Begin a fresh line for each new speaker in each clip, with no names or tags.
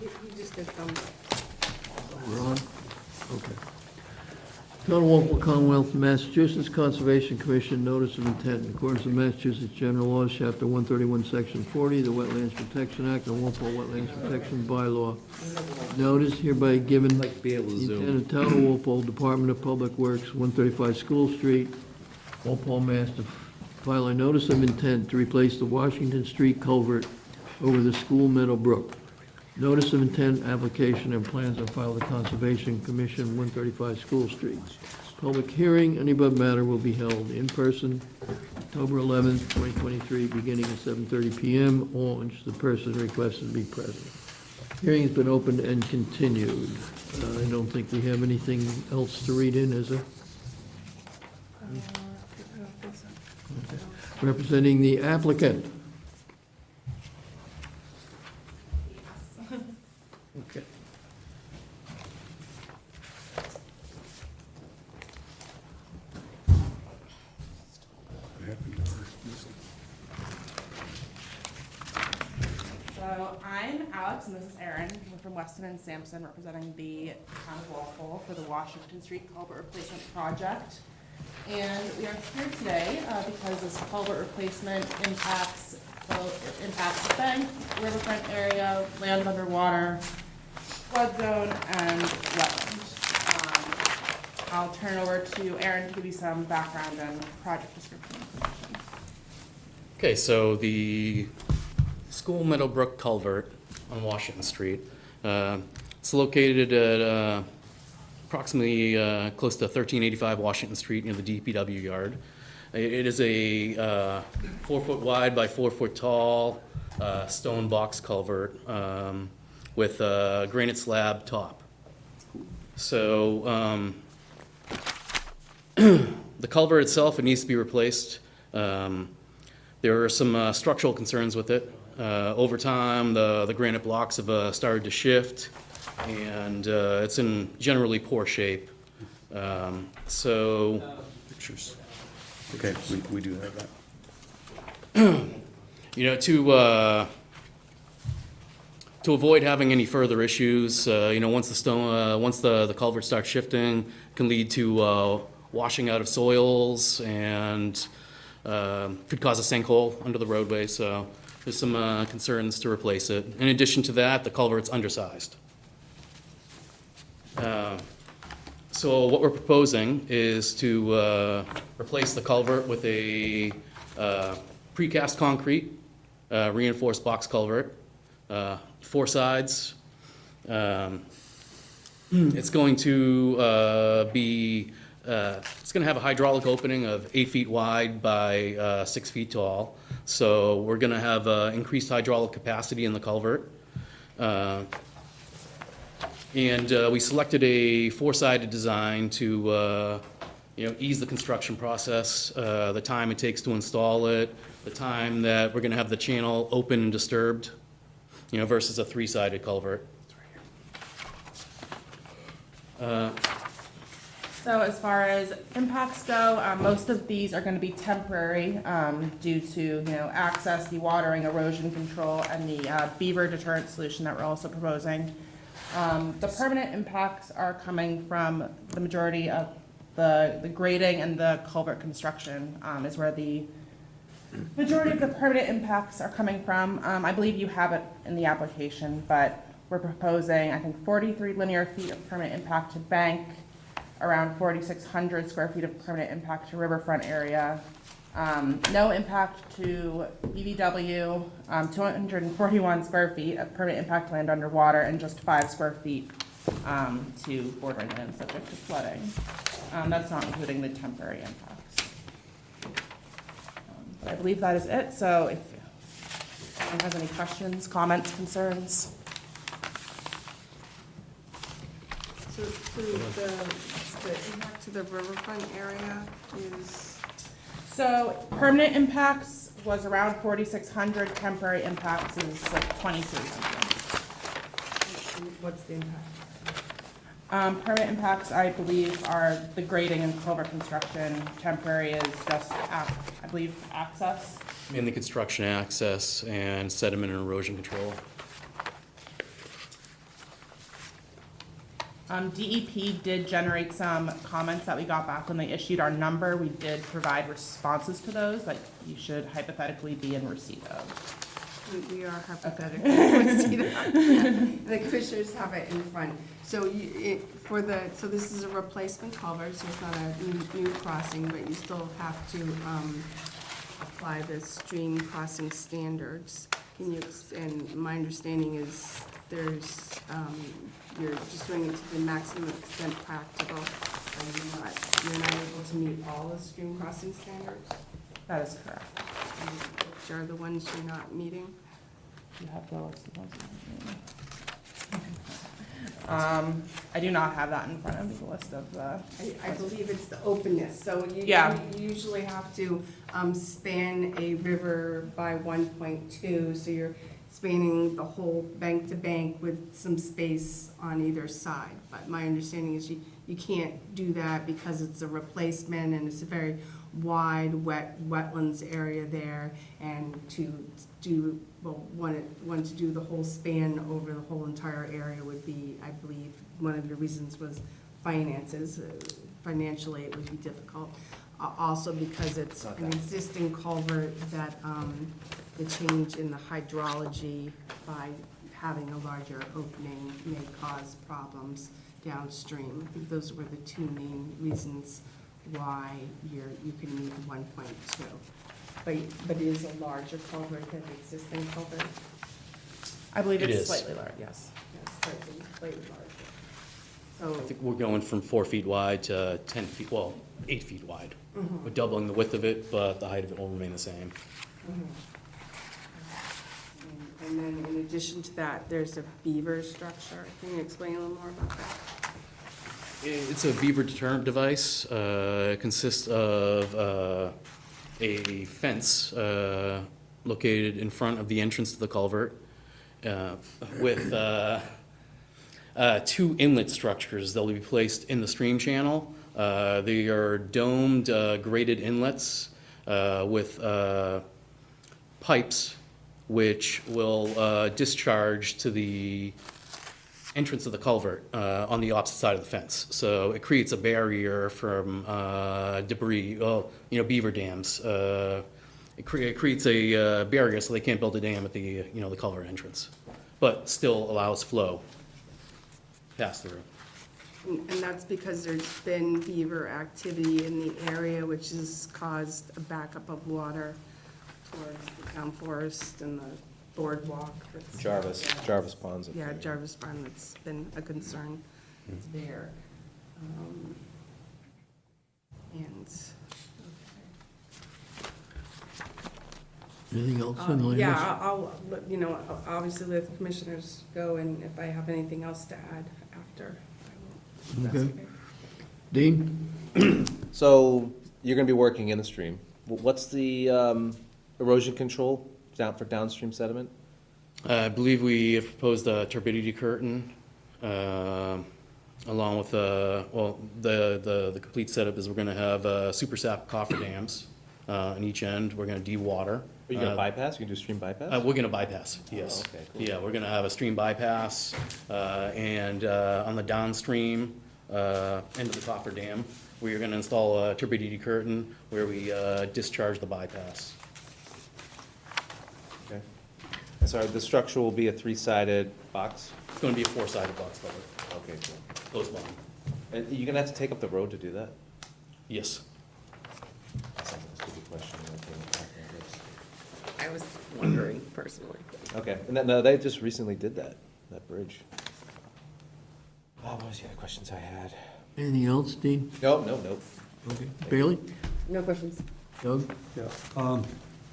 He just did thumbs up.
We're on? Okay. Town of Walpole, Commonwealth, of Massachusetts Conservation Commission, notice of intent in accordance with Massachusetts General Laws, Chapter 131, Section 40, the Wetlands Protection Act, and Walpole Wetlands Protection Bylaw. Notice hereby given
Like to be able to
the
zoom.
intent of Town of Walpole, Department of Public Works, 135 School Street, Walpole, Mass. To file a notice of intent to replace the Washington Street culvert over the School Meadow Brook. Notice of intent, application, and plans are filed at Conservation Commission, 135 School Street. Public hearing, any above matter will be held in person, October 11th, 2023, beginning at 7:30 PM. All interested persons requested to be present. Hearing has been opened and continued. I don't think we have anything else to read in, is there?
I don't think so.
Representing the applicant. Okay.
So I'm Alex and this is Erin. We're from Weston and Sampson representing the town of Walpole for the Washington Street Culvert Replacement Project. And we are here today because this culvert replacement impacts the bank, riverfront area, land underwater, flood zone, and wetland. I'll turn over to Erin to give you some background and project description information.
Okay, so the School Meadowbrook Culvert on Washington Street, it's located at approximately close to 1385 Washington Street near the DPW yard. It is a 4-foot wide by 4-foot tall stone box culvert with a granite slab top. So the culvert itself, it needs to be replaced. There are some structural concerns with it. Over time, the granite blocks have started to shift, and it's in generally poor shape.
Pictures. Okay, we do have that.
You know, to avoid having any further issues, you know, once the culvert starts shifting, it can lead to washing out of soils and could cause a sinkhole under the roadway. So there's some concerns to replace it. In addition to that, the culvert's undersized. So what we're proposing is to replace the culvert with a precast concrete reinforced box culvert, 4 sides. It's going to it's going to have a hydraulic opening of 8 feet wide by 6 feet tall. So we're going to have increased hydraulic capacity in the culvert. And we selected a 4-sided design to ease the construction process, the time it takes to install it, the time that we're going to have the channel open and disturbed, versus a 3-sided culvert.
So as far as impacts go, most of these are going to be temporary due to access, dewatering, erosion control, and the beaver deterrent solution that we're also proposing. The permanent impacts are coming from the majority of the grading and the culvert construction is where the majority of the permanent impacts are coming from. I believe you have it in the application, but we're proposing, I think, 43 linear feet of permanent impact to bank, around 4,600 square feet of permanent impact to riverfront area. No impact to BVW, 241 square feet of permanent impact land underwater, and just 5 square feet to bordering land subject to flooding. That's not including the temporary impacts. But I believe that is it, so if anyone has any questions, comments, concerns.
So the impact to the riverfront area is,
So permanent impacts was around 4,600, temporary impacts is like 2,300.
what's the impact?
Permanent impacts, I believe, are the grading and culvert construction. Temporary is just, I believe, access.
In the construction access and sediment and erosion control.
DEP did generate some comments that we got back when they issued our number. We did provide responses to those that you should hypothetically be in receipt of.
We are hypothetical. We see that. Yeah. The commissioners have it in front. So so this is a replacement culvert, so it's not a new crossing, but you still have to apply the stream crossing standards. And my understanding is you're just doing it to the maximum extent practical. You're not able to meet all the stream crossing standards,
That is correct.
which are the ones you're not meeting.
You have the list of ones you want. I do not have that in front of me, the list of the.
I believe it's the openness, so
Yeah.
you usually have to span a river by 1.2, so you're spanning the whole bank to bank with some space on either side. But my understanding is you can't do that because it's a replacement and it's a very wide wetlands area there, and to do, one to do the whole span over the whole entire area would be, I believe, one of the reasons was finances. Financially, it would be difficult. Also because it's an existing culvert that the change in the hydrology by having a larger opening may cause problems downstream. I think those were the two main reasons why you can meet 1.2. But it is a larger culvert than the existing culvert.
I believe
It
it's
is.
slightly large, yes.
Yeah, slightly larger.
I think we're going from 4 feet wide to 10 feet, well, 8 feet wide. We're doubling the width of it, but the height of it will remain the same.
And then in addition to that, there's a beaver structure. Can you explain a little more about that?
It's a beaver deterrent device. It consists of a fence located in front of the entrance to the culvert with 2 inlet structures that will be placed in the stream channel. They are domed, graded inlets with pipes which will discharge to the entrance of the culvert on the opposite side of the fence. So it creates a barrier from debris, beaver dams. It creates a barrier so they can't build a dam at the, the culvert entrance, but still allows flow pass through.
And that's because there's been beaver activity in the area, which has caused a backup of water towards the town forest and the boardwalk.
Jarvis Ponds.
Yeah, Jarvis Farm, that's been a concern there. And,
Anything else on the language?
yeah, I'll, obviously let the commissioners go, and if I have anything else to add after, I will. If that's
Okay. Dean?
So you're gonna be working in the stream. What's the erosion control for downstream sediment?
I believe we have proposed a turbidity curtain, along with, the complete setup is we're gonna have super sap cofferdams on each end. We're gonna de-water.
Are you gonna bypass? You can do stream bypass?
We're gonna bypass, yes.
Oh, okay, cool.
Yeah, we're gonna have a stream bypass, and on the downstream end of the cofferdam, we're gonna install a turbidity curtain where we discharge the bypass.
Okay. And sorry, the structure will be a 3-sided box?
It's gonna be a 4-sided box cover,
Okay, cool.
close bottom.
And you're gonna have to take up the road to do that?
Yes.
That's a stupid question.
I was wondering personally.
Okay, and no, they just recently did that bridge. What was the other questions I had?
Anything else, Dean?
No.
Okay. Bailey?
No questions.
Doug?
Yeah.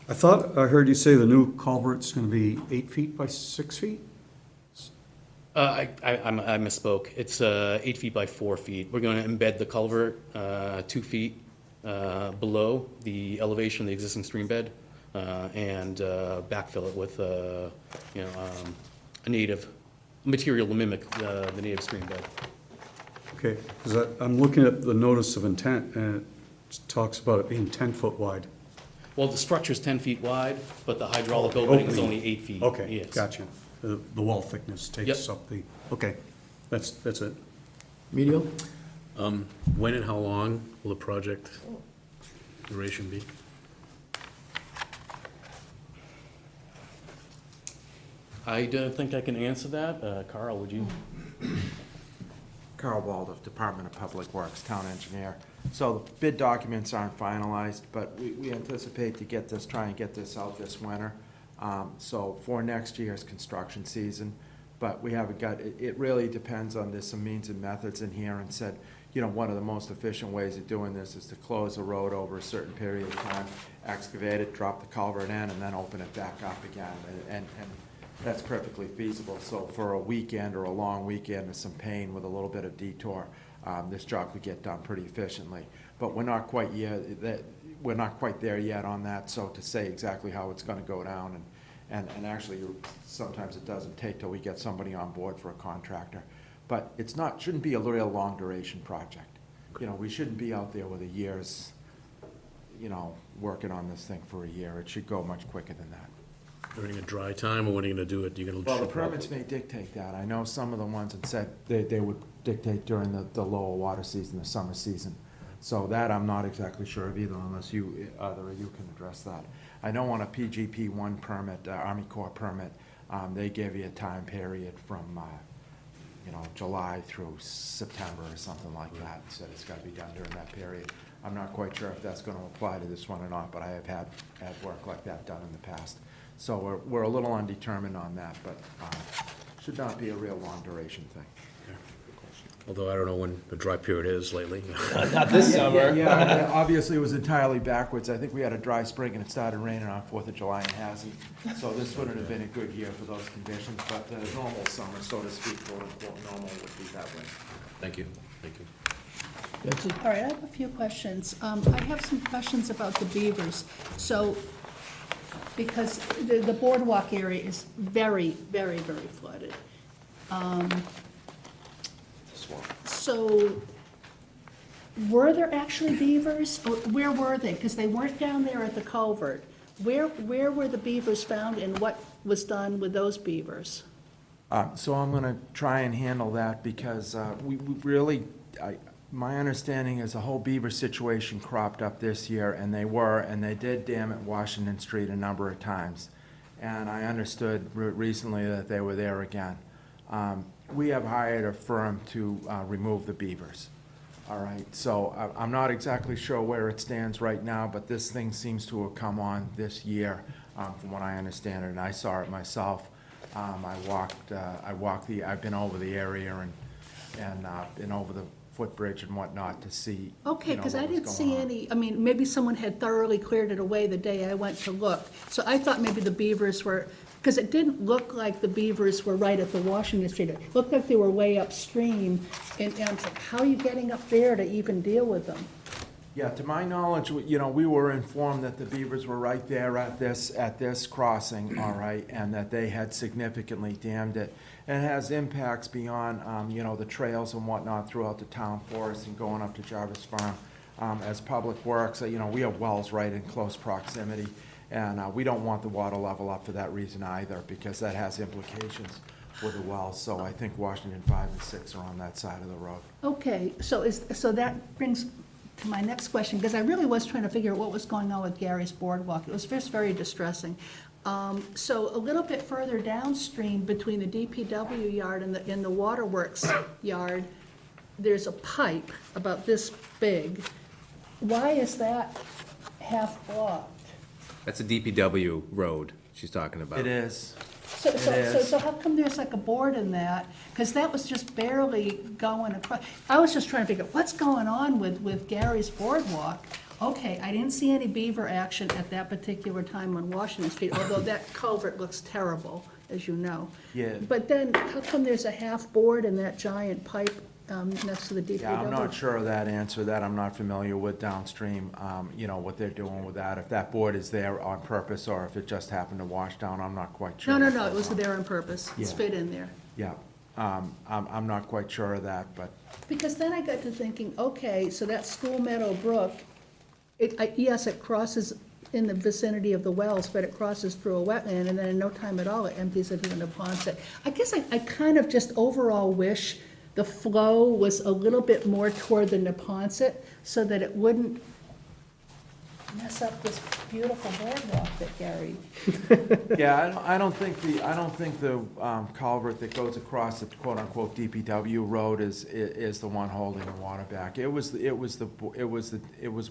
I thought I heard you say the new culvert's gonna be 8 feet by 6 feet?
I misspoke. It's 8 feet by 4 feet. We're gonna embed the culvert 2 feet below the elevation of the existing stream bed, and backfill it with, a native material to mimic the native stream bed.
Okay, because I'm looking at the notice of intent, and it talks about it being 10-foot wide.
Well, the structure's 10 feet wide, but the hydraulic opening is only 8 feet.
Okay,
Yes.
gotcha. The wall thickness takes
Yep.
up the, okay, that's it.
Emilio?
When and how long will the project duration be?
I don't think I can answer that. Carl, would you?
Carl Waldorf, Department of Public Works, Town Engineer. So the bid documents aren't finalized, but we anticipate to get this, try and get this out this winter. So for next year's construction season, but we haven't got, it really depends on, there's some means and methods in here, and said, you know, one of the most efficient ways of doing this is to close the road over a certain period of time, excavate it, drop the culvert in, and then open it back up again. And that's perfectly feasible. So for a weekend or a long weekend with some pain with a little bit of detour, this job could get done pretty efficiently. But we're not quite we're not quite there yet on that, so to say exactly how it's gonna go down, and actually, sometimes it doesn't take till we get somebody on board for a contractor. But it's not, shouldn't be a real long duration project. You know, we shouldn't be out there with a year's, you know, working on this thing for a year. It should go much quicker than that.
During a dry time, or when are you gonna do it? You gonna?
Well, the permits may dictate that. I know some of the ones that said they would dictate during the lower water season, the summer season. So that I'm not exactly sure of either, unless either of you can address that. I know on a PGP 1 permit, Army Corps permit, they give you a time period from, you know, July through September or something like that. Said it's gotta be done during that period. I'm not quite sure if that's gonna apply to this one or not, but I have had work like that done in the past. So we're a little undetermined on that, but should not be a real long duration thing.
Although I don't know when the dry period is lately.
Not this summer.
Yeah, obviously it was entirely backwards. I think we had a dry spring and it started raining on 4th of July and hasn't. So this wouldn't have been a good year for those conditions, but the normal summer, so to speak, quote unquote, normal would be that way.
Thank you, thank you.
Betsy?
All right, I have a few questions. I have some questions about the beavers. So, because the boardwalk area is very, very, very flooded. So, were there actually beavers? Or where were they? Because they weren't down there at the culvert. Where were the beavers found, and what was done with those beavers?
So I'm gonna try and handle that because we really, my understanding is the whole beaver situation cropped up this year, and they did dam at Washington Street a number of times. And I understood recently that they were there again. We have hired a firm to remove the beavers. All right, so I'm not exactly sure where it stands right now, but this thing seems to have come on this year, from what I understand it, and I saw it myself. I've been over the area and been over the footbridge and whatnot to see.
Okay, because I didn't see
any.
any, I mean, maybe someone had thoroughly cleared it away the day I went to look. So I thought maybe the beavers were, because it didn't look like the beavers were right at the Washington Street. It looked like they were way upstream, and I'm like, how are you getting up there to even deal with them?
Yeah, to my knowledge, you know, we were informed that the beavers were right there at this crossing, all right, and that they had significantly dammed it. And it has impacts beyond, you know, the trails and whatnot throughout the town forest and going up to Jarvis Farm. As Public Works, you know, we have wells right in close proximity, and we don't want the water level up for that reason either, because that has implications with the wells. So I think Washington 5 and 6 are on that side of the road.
Okay, so that brings to my next question, because I really was trying to figure out what was going on with Gary's Boardwalk. It was just very distressing. So a little bit further downstream, between the DPW yard and the waterworks yard, there's a pipe about this big. Why is that half blocked?
That's a DPW road she's talking about.
It is.
So how come there's like a board in that? Because that was just barely going across. I was just trying to figure out what's going on with Gary's Boardwalk. Okay, I didn't see any beaver action at that particular time on Washington Street, although that culvert looks terrible, as you know.
Yeah.
But then, how come there's a half board in that giant pipe next to the DPW?
Yeah, I'm not sure of that answer. That I'm not familiar with downstream, you know, what they're doing with that. If that board is there on purpose or if it just happened to wash down, I'm not quite sure.
No, it was there on purpose. It's
Yeah.
fit in there.
Yeah, I'm not quite sure of that, but
Because then I got to thinking, okay, so that School Meadow Brook, yes, it crosses in the vicinity of the wells, but it crosses through a wetland, and then in no time at all, it empties it into Ponset. I guess I kind of just overall wish the flow was a little bit more toward the Neponset, so that it wouldn't mess up this beautiful boardwalk that Gary.
Yeah, I don't think the culvert that goes across the quote-unquote DPW road is the one holding the water back. It was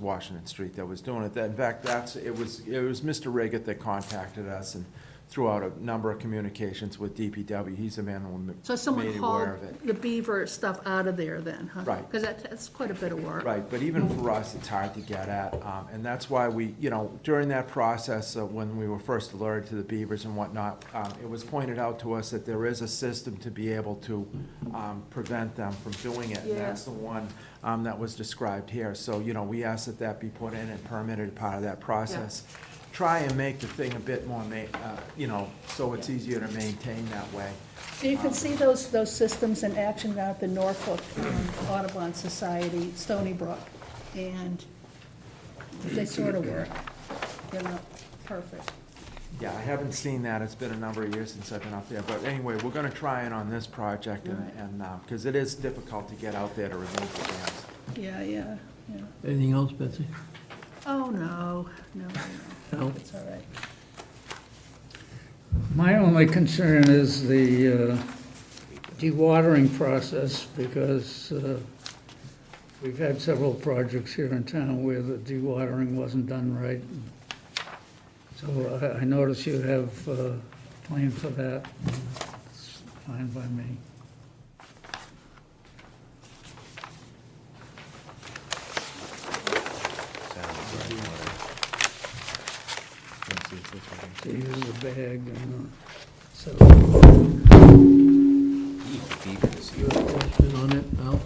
Washington Street that was doing it. In fact, it was Mr. Riggett that contacted us and threw out a number of communications with DPW. He's the man who
So someone
made
hauled
aware of it.
the beaver stuff out of there then, huh?
Right.
Because that's quite a bit of work.
Right, but even for us, it's hard to get at, and that's why we, during that process, when we were first alerted to the beavers and whatnot, it was pointed out to us that there is a system to be able to prevent them from doing it, and
Yeah.
that's the one that was described here. So, we asked that that be put in and permitted part of that process. Try and make the thing a bit more, so it's easier to maintain that way.
So you can see those systems in action down at the Norfolk Audubon Society, Stony Brook, and they sort of work, perfect.
Yeah, I haven't seen that. It's been a number of years since I've been up there. But anyway, we're gonna try it on this project and, because it is difficult to get out there to remove the dams.
Yeah.
Anything else, Betsy?
Oh, no.
No?
It's all right.
My only concern is the dewatering process, because we've had several projects here in town where the dewatering wasn't done right. So I notice you have a plan for that. It's fine by me. So use the bag and so.
You have a question on it, Al?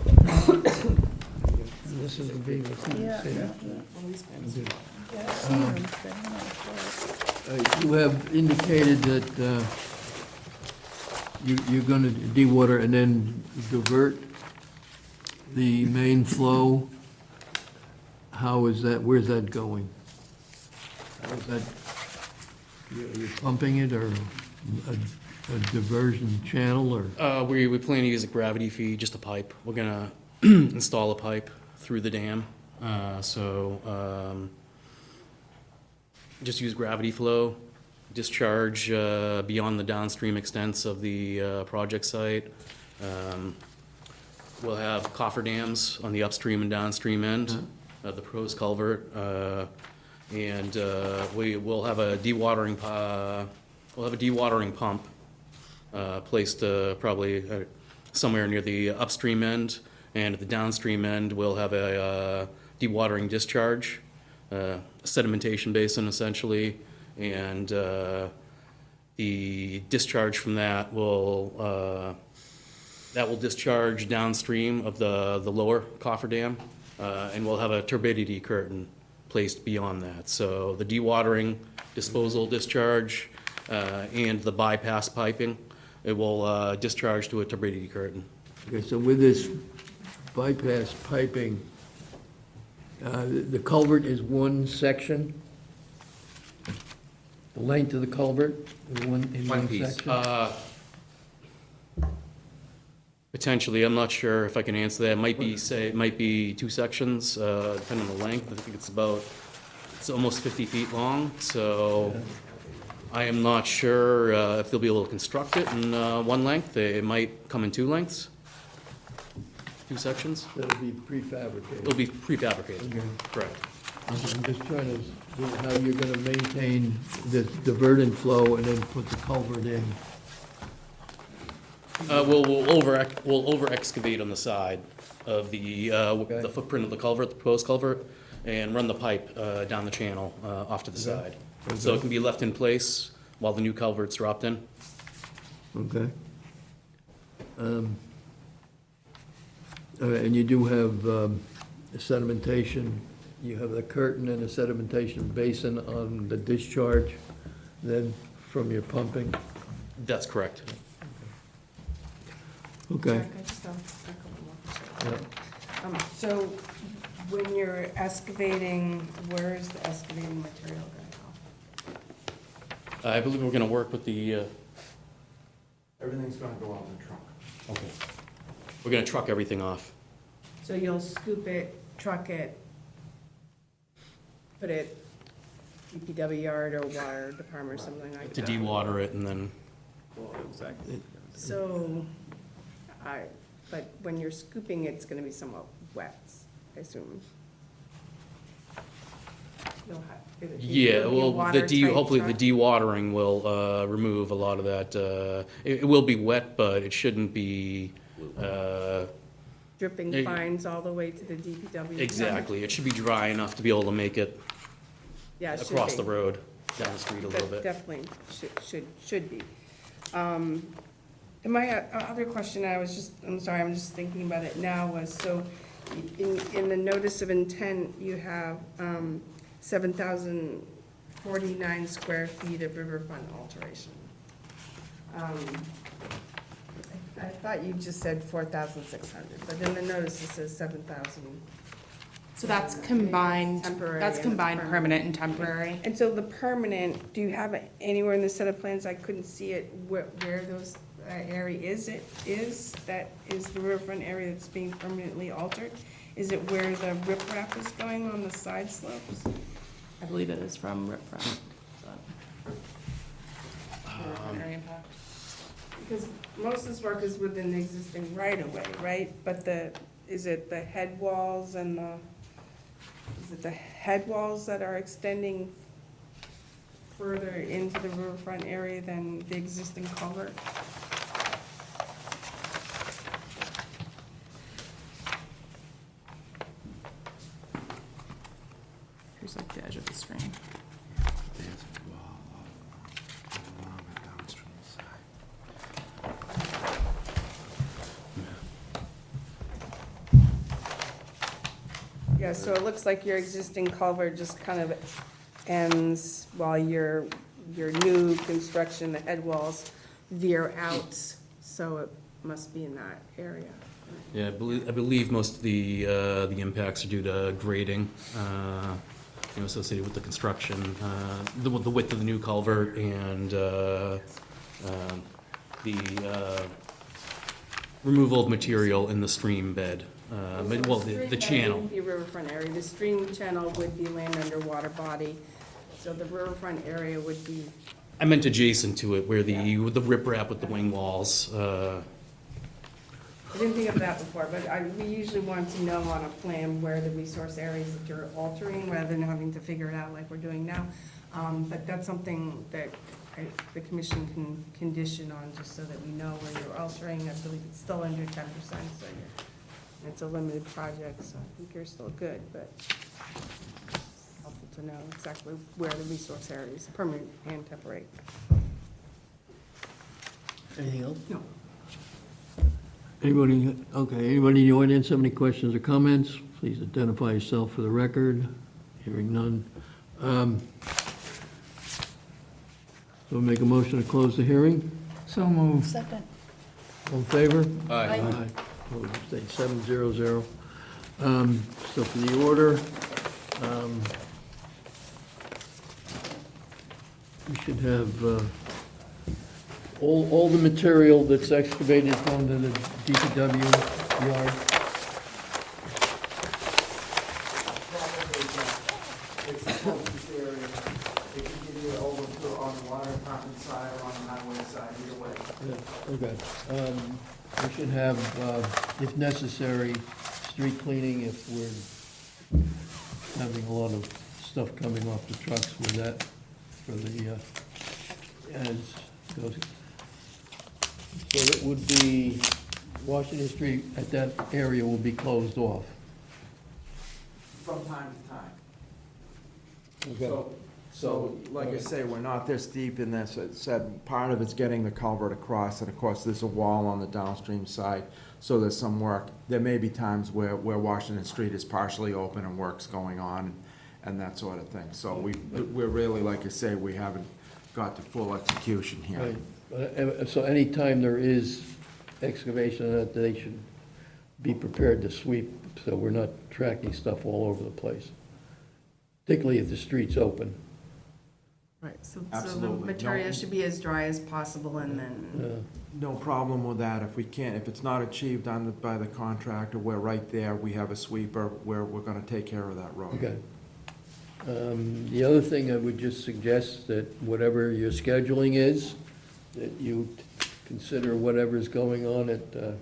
This is the beaver thing.
Yeah.
See?
Yeah, I've seen them, but I'm not sure.
You have indicated that you're going to dewater and then divert the main flow. How is that, where's that going? Is that, you're pumping it, or a diversion channel, or?
We plan to use a gravity feed, just a pipe. We're gonna install a pipe through the dam. Just use gravity flow, discharge beyond the downstream extents of the project site. We'll have coffer-dams on the upstream and downstream end of the proposed culvert. And we will have a dewatering, pump placed probably somewhere near the upstream end, and at the downstream end, we'll have a dewatering discharge, sedimentation basin essentially, and the discharge from that will discharge downstream of the lower cofferdam, and we'll have a turbidity curtain placed beyond that. So the dewatering, disposal, discharge, and the bypass piping, it will discharge to a turbidity curtain.
Okay, so with this bypass piping, the culvert is one section? The length of the culvert is in one
piece.
section?
Potentially, I'm not sure if I can answer that. It might be two sections, depending on the length. I think it's almost 50 feet long, so I am not sure if they'll be able to construct it in one length. It might come in two lengths, two sections.
That'll be prefabricated?
It'll be prefabricated,
Okay.
correct.
I'm just trying to see how you're gonna maintain the diverting flow and then put the culvert in.
We'll over excavate on the side of the footprint of the culvert, the proposed culvert, and run the pipe down the channel off to the side. So it can be left in place while the new culvert's dropped in.
Okay. And you do have sedimentation, you have the curtain and a sedimentation basin on the discharge then from your pumping?
That's correct.
Okay.
Eric, I just have a couple more questions.
Yeah.
So when you're excavating, where is the excavating material going to go?
I believe we're gonna work with the,
Everything's gonna go out in the trunk.
okay. We're gonna truck everything off.
So you'll scoop it, truck it, put it DPW yard or water department or something like
To
that?
de-water it and then,
So, but when you're scooping, it's gonna be somewhat wet, I assume. You'll have- it'll
yeah,
be a
well,
watertight
hopefully the
truck?
de-watering will, remove a lot of that, it will be wet, but it shouldn't be,
Dripping
it-
fines all the way to the DPW?
exactly. It should be dry enough to be able to make it
Yeah, it should
across
be.
the road, down the street a little
That
bit.
definitely should be. And my other question, I'm sorry, I'm just thinking about it now, was, so in the notice of intent, you have 7,049 square feet of riverfront alteration. I thought you just said 4,600, but in the notice it says 7,000.
So that's combined,
Temporary
that's
and
combined
permanent.
permanent and temporary.
And so the permanent, do you have it anywhere in the set of plans? I couldn't see it, where those area is, that is the riverfront area that's being permanently altered? Is it where the riprap is going on the side slopes?
I believe it is from riprap. Area impact.
Because most of this work is within the existing right-of-way, right? But is it the head walls and is it the head walls that are extending further into the riverfront area than the existing culvert?
Here's like the edge of the screen.
Yeah, so it looks like your existing culvert just kind of ends while your new construction, the head walls veer out, so it must be in that area.
Yeah, I believe most of the impacts are due to grading, associated with the construction, the width of the new culvert and the removal of material in the stream bed. Well, the channel.
The riverfront area, the stream channel would be land under water body, so the riverfront area would be,
I meant adjacent to it, where the riprap with the wing walls.
I didn't think of that before, but we usually want to know on a plan where the resource areas that you're altering, rather than having to figure it out like we're doing now. But that's something that the commission can condition on, just so that we know where you're altering. I believe it's still under 10%, so it's a limited project, so I think you're still good, but helpful to know exactly where the resource areas, permanent and temporary.
Anything else?
No.
Anybody in the audience have any questions or comments? Please identify yourself for the record. Hearing none. So make a motion to close the hearing.
So moved.
Second.
All in favor?
Aye.
Opposed, abstained, 700. So for the order, we should have all the material that's excavated going to the DPW yard.
It's the closest area. It can give you over to on the water department side or on the highway side, either way.
Yeah, okay. We should have, if necessary, street cleaning if we're having a lot of stuff coming off the trucks with that for the, as goes. So it would be, Washington Street at that area will be closed off.
From time to time.
Okay.
So, like I say, we're not this deep in this. It said part of it's getting the culvert across, and of course, there's a wall on the downstream side, so there's some work. There may be times where Washington Street is partially open and work's going on and that sort of thing. So we're really, like I say, we haven't got to full execution here.
Right. So anytime there is excavation, that they should be prepared to sweep, so we're not tracking stuff all over the place. Particularly if the street's open.
Right, so the
Absolutely.
material
No.
should be as dry as possible and then,
No problem with that. If we can't, if it's not achieved by the contractor, we're right there. We have a sweeper where we're gonna take care of that road.
Okay. The other thing I would just suggest that whatever your scheduling is, that you consider whatever's going on at the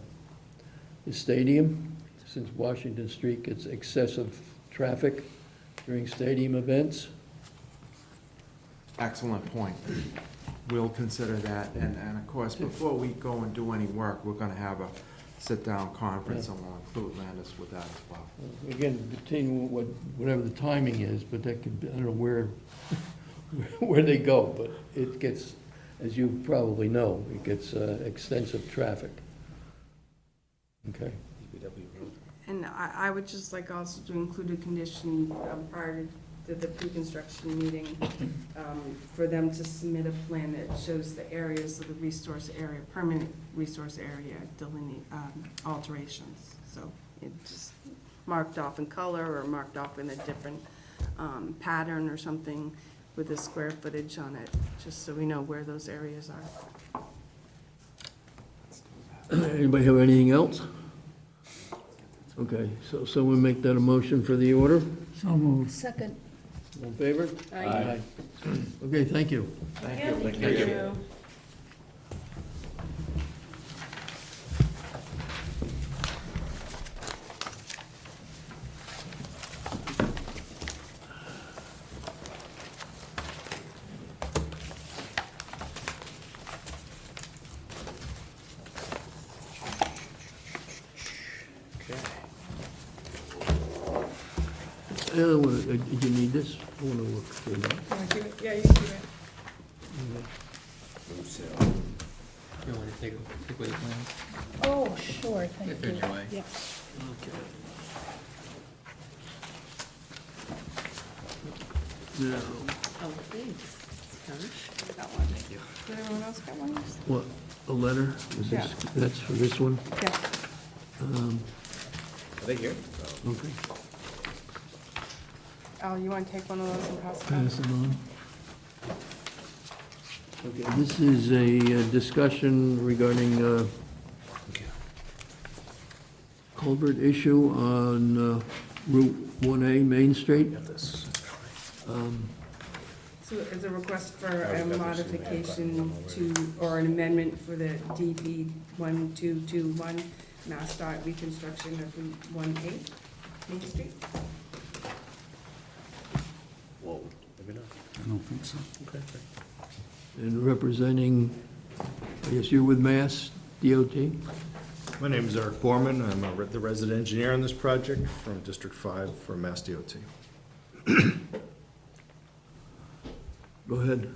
stadium, since Washington Street gets excessive traffic during stadium events.
Excellent point. We'll consider that, and of course, before we go and do any work, we're gonna have a sit-down conference, and we'll include Landis with that as well.
Again, between whatever the timing is, but that could, be I don't know where they go, but it gets, as you probably know, it gets extensive traffic. Okay?
and I would just like also to include a condition prior to the pre-construction meeting, for them to submit a plan that shows the areas of the resource area, permanent resource area alterations. So it just marked off in color or marked off in a different pattern or something with the square footage on it, just so we know where those areas are.
Anybody have anything else? Okay, so someone make that a motion for the order?
So moved.
Second,
All in favor?
Aye.
Okay, thank you.
Thank you.
Thank you.
Did you need this? I want to look through that.
Yeah, you can do it.
You want to take away the plans?
oh, sure, thank
If there's
you.
your way.
Yeah.
Now,
Oh, thanks. Got one. Thank you. Did everyone else get one?
what, a letter? Is this,
Yeah.
that's for this one?
Yeah.
Are they here?
Okay.
Al, you want to take one of those and pass it
Pass it on. Okay, this is a discussion regarding culvert issue on Route 1A, Main Street.
So it's a request for a modification to, or an amendment for the DB 1221 MassDOT reconstruction of Route 1A, Main Street.
Whoa, maybe not.
I don't think so.
Okay.
And representing, I guess you're with Mass DOT?
My name is Eric Borman. I'm the resident engineer on this project from District 5 for Mass DOT.
Go ahead.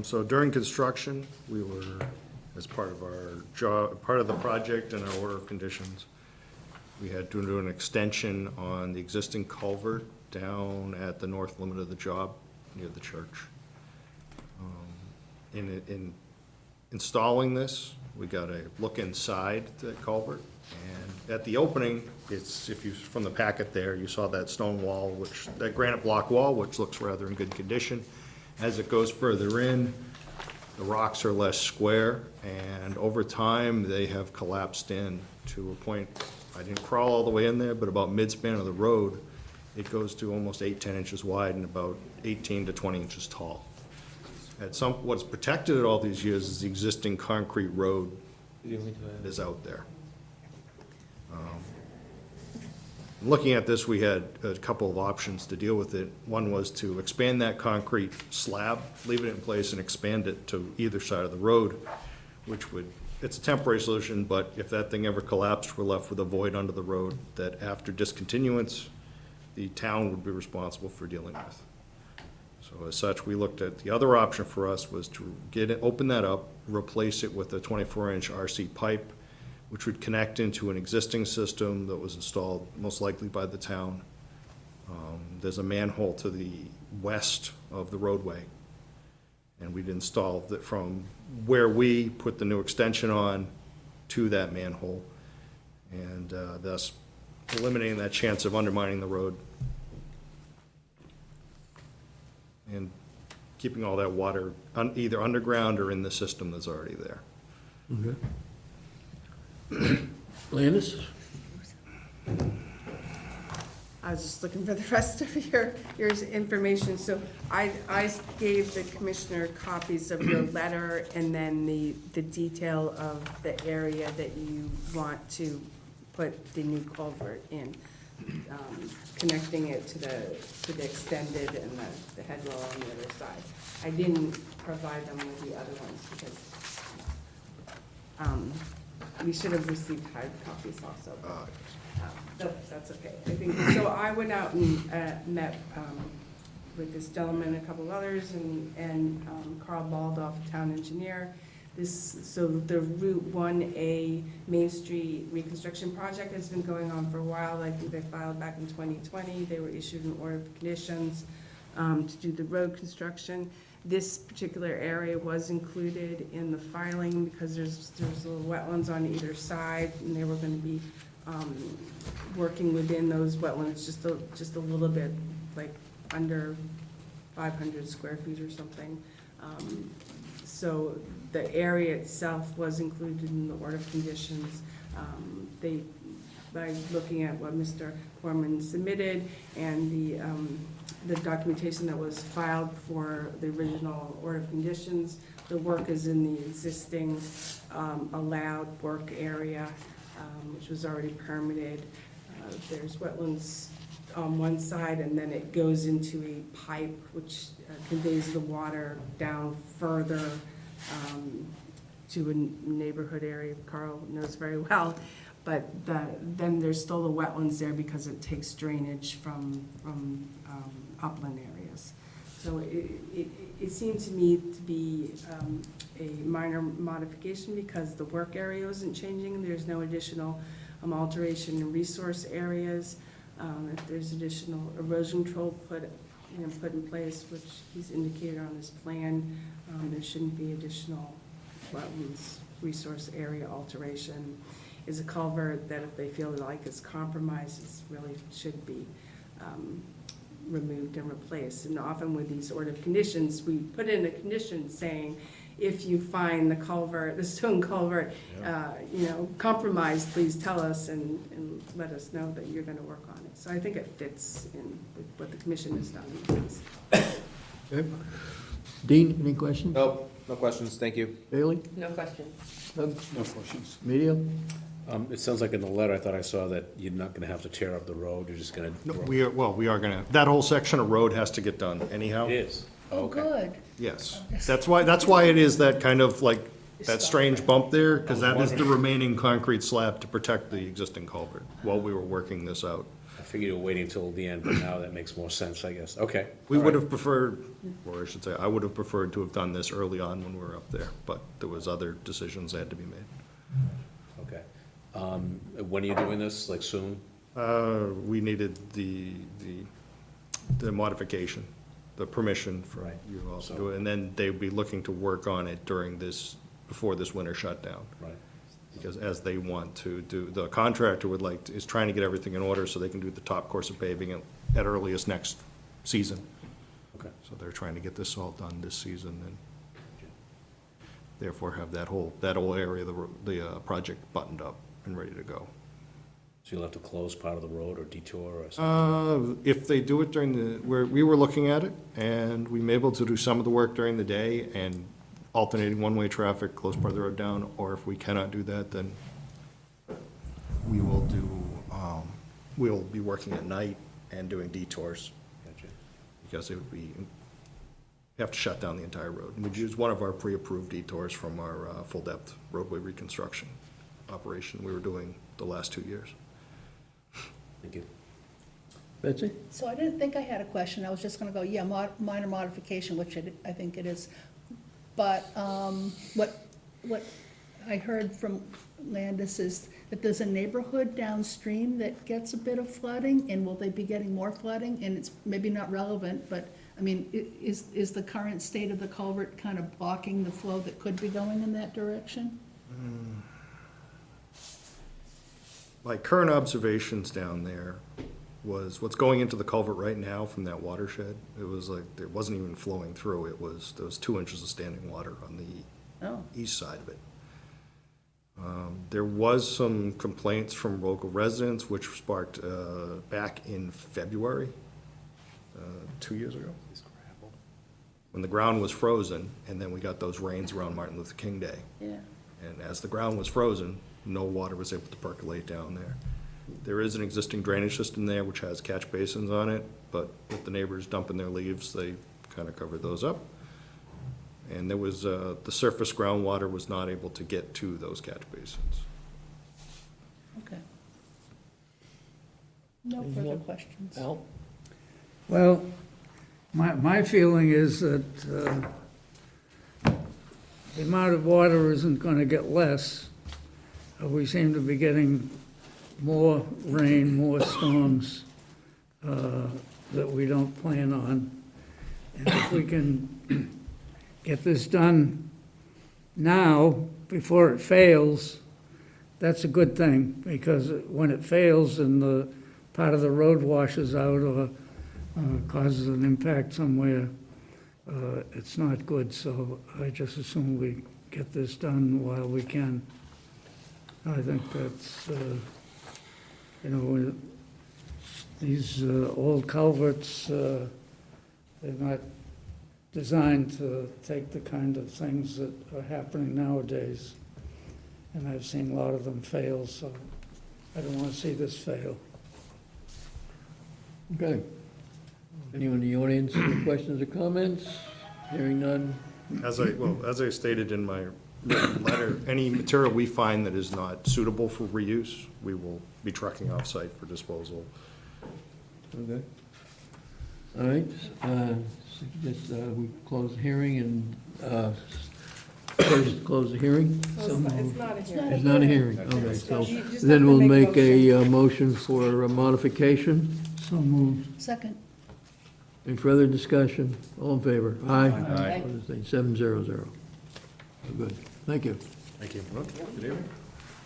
So during construction, we were, as part of our job, part of the project and our order of conditions, we had to do an extension on the existing culvert down at the north limit of the job near the church. In installing this, we got a look inside the culvert, and at the opening, it's, if you, from the packet there, you saw that stone wall, which, that granite block wall, which looks rather in good condition. As it goes further in, the rocks are less square, and over time, they have collapsed in to a point, I didn't crawl all the way in there, but about mid-span of the road, it goes to almost 8-10 inches wide and about 18 to 20 inches tall. What's protected at all these years is the existing concrete road that is out there. Looking at this, we had a couple of options to deal with it. One was to expand that concrete slab, leave it in place and expand it to either side of the road, which would, it's a temporary solution, but if that thing ever collapsed, we're left with a void under the road that after discontinuance, the town would be responsible for dealing with. So as such, we looked at, the other option for us was to open that up, replace it with a 24-inch RC pipe, which would connect into an existing system that was installed most likely by the town. There's a manhole to the west of the roadway. And we'd install that from where we put the new extension on to that manhole, and thus eliminating that chance of undermining the road. And keeping all that water either underground or in the system that's already there.
Okay. Landis?
I was just looking for the rest of your information. So I gave the commissioner copies of your letter and then the detail of the area that you want to put the new culvert in, connecting it to the extended and the head wall on the other side. I didn't provide them with the other ones because we should have received hard copies also. That's okay. I think, so I went out and met with this gentleman and a couple of others and Carl Baldoff, town engineer. So the Route 1A Main Street reconstruction project has been going on for a while. I think they filed back in 2020. They were issued an order of conditions to do the road construction. This particular area was included in the filing because there's little wetlands on either side, and they were going to be working within those wetlands just a little bit, like under 500 square feet or something. So the area itself was included in the order of conditions. By looking at what Mr. Corman submitted and the documentation that was filed for the original order of conditions, the work is in the existing allowed work area, which was already permitted. There's wetlands on one side, and then it goes into a pipe which conveys the water down further to a neighborhood area Carl knows very well. But then there's still the wetlands there because it takes drainage from upland areas. So it seemed to me to be a minor modification because the work area isn't changing. There's no additional alteration in resource areas. If there's additional erosion control put in place, which he's indicated on his plan, there shouldn't be additional wetlands resource area alteration. Is a culvert that if they feel like it's compromised, it really should be removed and replaced. And often with these order of conditions, we put in a condition saying, if you find the culvert, the stone culvert, compromised, please tell us and let us know that you're gonna work on it. So I think it fits in with what the commission has done in the past.
Okay. Dean, any questions?
Nope, no questions, thank you.
Bailey?
No questions.
Doug?
No questions.
Media?
It sounds like in the letter, I thought I saw that you're not gonna have to tear up the road, you're just gonna.
No, we are gonna, that whole section of road has to get done anyhow.
It is,
Oh,
okay.
good.
Yes, that's why it is that kind of like, that strange bump there, because that is the remaining concrete slab to protect the existing culvert while we were working this out.
I figured you were waiting until the end, but now that makes more sense, I guess, okay.
We
all
would
right.
have preferred, or I should say, I would have preferred to have done this early on when we were up there, but there was other decisions that had to be made.
Okay. When are you doing this, like soon?
We needed the modification, the permission for
Right.
you all to
So-
do it, and then they'd be looking to work on it before this winter shutdown.
Right.
Because as they want to do, the contractor is trying to get everything in order so they can do the top course of paving at earliest next season.
Okay.
So they're trying to get this all done this season and therefore have that whole area, the project buttoned up and ready to go.
So you'll have to close part of the road or detour or something?
If they do it we were looking at it, and we may be able to do some of the work during the day and alternating one-way traffic, close part of the road down, or if we cannot do that, then we will we'll be working at night and doing detours,
Gotcha.
because it would be, you have to shut down the entire road. We'd use one of our pre-approved detours from our full-depth roadway reconstruction operation we were doing the last 2 years.
Thank you.
Betsy?
So I didn't think I had a question. I was just gonna go, yeah, minor modification, which I think it is. But what I heard from Landis is that there's a neighborhood downstream that gets a bit of flooding, and will they be getting more flooding? And it's maybe not relevant, but, I mean, is the current state of the culvert kind of blocking the flow that could be going in that direction?
Like current observations down there, was what's going into the culvert right now from that watershed. It was like, it wasn't even flowing through. There was 2 inches of standing water on the
Oh.
east side of it. There was some complaints from local residents, which sparked, back in February, 2 years ago, when the ground was frozen, and then we got those rains around Martin Luther King Day.
Yeah.
And as the ground was frozen, no water was able to percolate down there. There is an existing drainage system there which has catch basins on it, but with the neighbors dumping their leaves, they kind of covered those up. And there was, the surface groundwater was not able to get to those catch basins.
Okay.
No further questions.
Al?
Well, my feeling is that the amount of water isn't going to get less. We seem to be getting more rain, more storms that we don't plan on. And if we can get this done now, before it fails, that's a good thing, because when it fails and the part of the road washes out or causes an impact somewhere, it's not good. So I just assume we get this done while we can. I think that's, these old culverts, they're not designed to take the kind of things that are happening nowadays. And I've seen a lot of them fail, so I don't want to see this fail.
Okay. Anyone in the audience, any questions or comments? Hearing none?
As I stated in my written letter, any material we find that is not suitable for reuse, we will be trucking off-site for disposal.
Okay. All right, suggest we close the hearing and close the hearing?
So it's not a hearing.
It's not a hearing, okay, so
You just
then
have to
we'll
make
make
a
a motion for a modification.
So moved.
Second.
Any further discussion? All in favor? Aye.
Aye.
700. Good, thank you.
Thank you.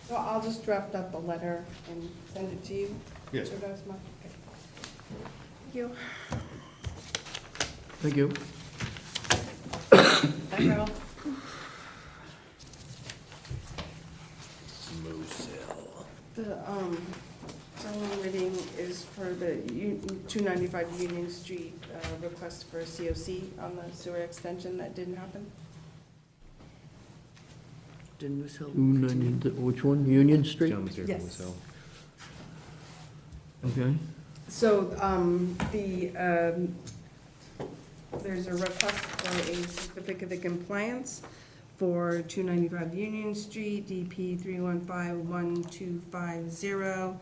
So I'll just draft up a letter and send it to you?
Yes.
So that's my- okay. Thank you.
Thank you.
Bye, Carol. The, final reading is for the 295 Union Street, request for a COC on the sewer extension that didn't happen.
Which one? Union Street?
Yes.
Okay.
So, there's a request for a certificate of compliance for 295 Union Street, DP 3151250,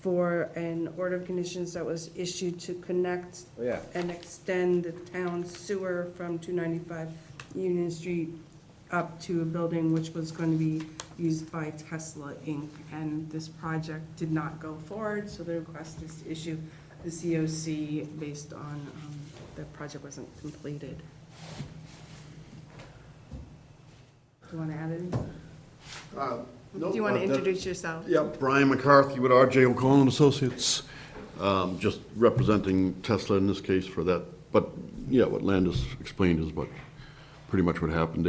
for an order of conditions that was issued to connect
Oh, yeah.
and extend the town sewer from 295 Union Street up to a building which was going to be used by Tesla Inc. And this project did not go forward, so the request is to issue the COC based on the project wasn't completed. Do you want to add anything? Do you want to introduce yourself?
Yeah, Brian McCarthy with R.J. O'Connell and Associates, just representing Tesla in this case for that. But, yeah, what Landis explained is pretty much what happened.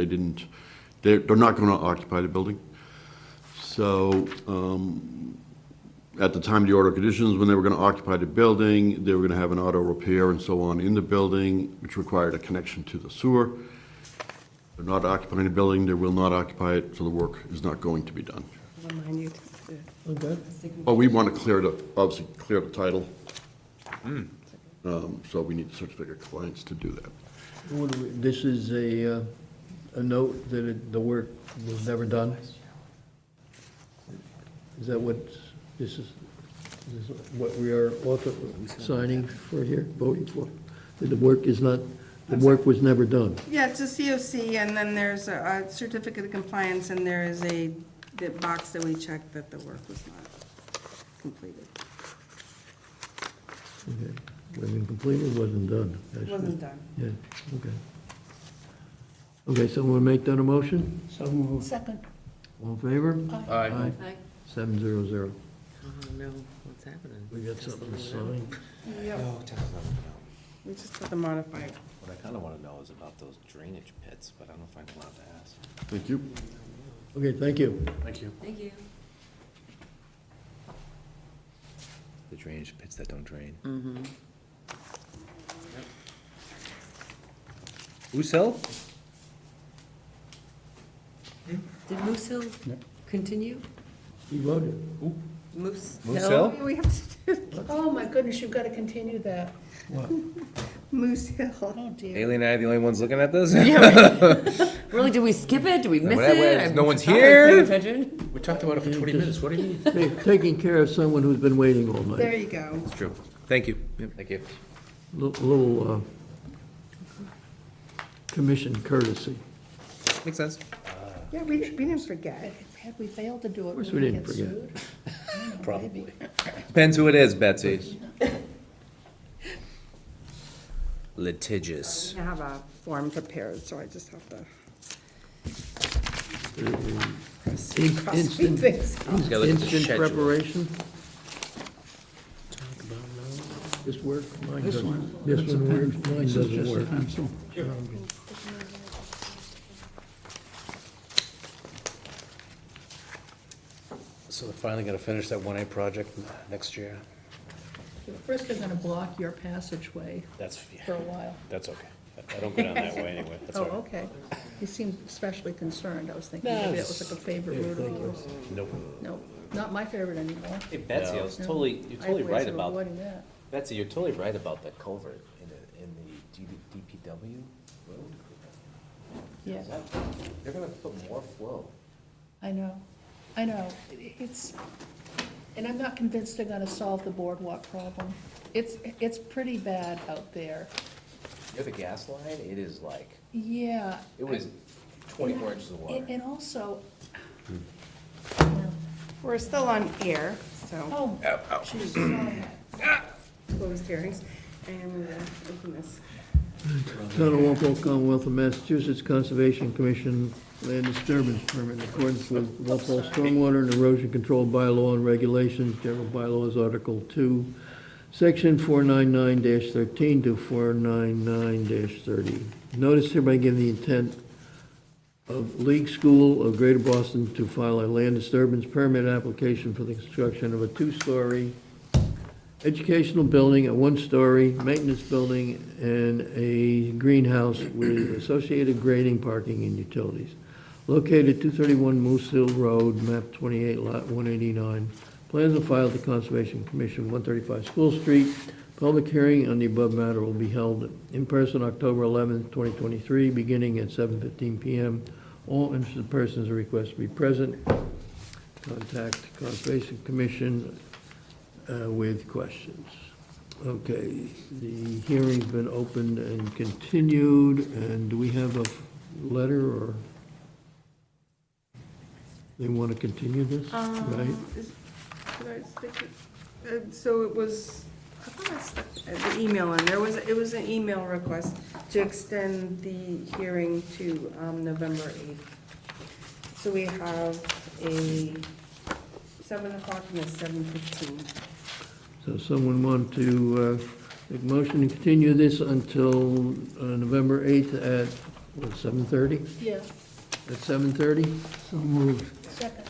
They're not going to occupy the building. So, at the time of the order of conditions, when they were going to occupy the building, they were going to have an auto repair and so on in the building, which required a connection to the sewer. They're not occupying the building, they will not occupy it, so the work is not going to be done.
I'll remind you to.
Okay.
But we want to obviously clear the title. So we need the certificate of compliance to do that.
This is a note that the work was never done? Is that what this is what we are signing for here, voting for? That the work was never done?
Yeah, it's a COC, and then there's a certificate of compliance, and there is the box that we checked that the work was not completed.
Okay. Wasn't completed, wasn't done?
It wasn't done.
Yeah, okay. Okay, someone make that a motion?
So moved.
Second.
All in favor?
Aye.
Aye. 700.
No, what's
happening?
We got something to sign.
Yep,
No, Tesla's not gonna know.
we just have to modify it.
What I kinda wanna know is about those drainage pits, but I don't know if I'm allowed to ask.
Thank you.
Okay, thank you.
Thank you.
Thank you.
The drainage pits that don't drain.
Mm-hmm.
Moose Hill?
Did Moose Hill continue?
You voted.
Moose
Moose
Hill?
Hill?
We have to do
Oh, my goodness, you've got to continue that.
What?
Moose Hill.
Oh, dear.
Haley and I are the only ones looking at this?
Really, did we skip it? Did we miss
Wait,
it?
wait,
I'm
no one's
not
here?
paying attention.
We talked about it for 20 minutes, what do you mean?
Taking care of someone who's been waiting all
There
night.
you go.
It's true. Thank you. Yep, thank you.
Little commission courtesy.
Makes sense.
Yeah, we didn't forget.
Had we failed to do it,
Of course
would
we
we
didn't
get
forget.
sued?
Probably.
Depends who it is, Betsy. Litigious.
I have a form prepared, so I just have to cross a few
Instant
things.
gotta look at the
instant
schedule.
preparation. This work? Mine
This
doesn't.
one.
This
That's a
one
pen.
works, mine
This is
doesn't
just a
work.
pencil.
So they're finally gonna finish that 1A project next year?
First, they're going to block your passageway
That's,
for a while.
that's okay. I don't go down that way anyway, that's
Oh,
all right.
okay. You seemed especially concerned. I was thinking maybe it was like a favorite route of yours.
Nope.
No, not my favorite anymore.
Hey, Betsy, I was
No.
totally, you're
I have
totally
ways
right
of
about,
avoiding that.
Betsy, you're totally right about the culvert in the DPW road.
Yeah,
They're gonna put more flow.
I know. It's, and I'm not convinced they're going to solve the boardwalk problem. It's pretty bad out there.
Near the gas line, it is like,
Yeah.
it was 24 inches of water.
And also,
We're still on air, so
oh, jeez,
closed hearings. And we're gonna open this.
Town of Walpole, Commonwealth of Massachusetts Conservation Commission land disturbance permit in accordance with Walpole Stormwater and Erosion Control Bylaw and Regulations, General Bylaws, Article 2, Section 499-13 to 499-30. Notice hereby given the intent of League School of Greater Boston to file a land disturbance permit application for the construction of a two-story educational building, a one-story maintenance building, and a greenhouse with associated grading, parking, and utilities. Located 231 Moose Hill Road, map 28, lot 189. Plans are filed at the Conservation Commission, 135 School Street. Public hearing on the above matter will be held in person October 11th, 2023, beginning at 7:15 PM. All interested persons are requested to be present. Contact the Conservation Commission with questions. Okay, the hearing's been opened and continued, and do we have a letter, or they want to continue this, right?
Did I stick it? So it was, I thought I stuck the email in. It was an email request to extend the hearing to November 8th. So we have a 7 o'clock and a 7:15.
So someone want to make a motion to continue this until November 8th at, what, 7:30?
yeah,
At 7:30?
So moved.
second.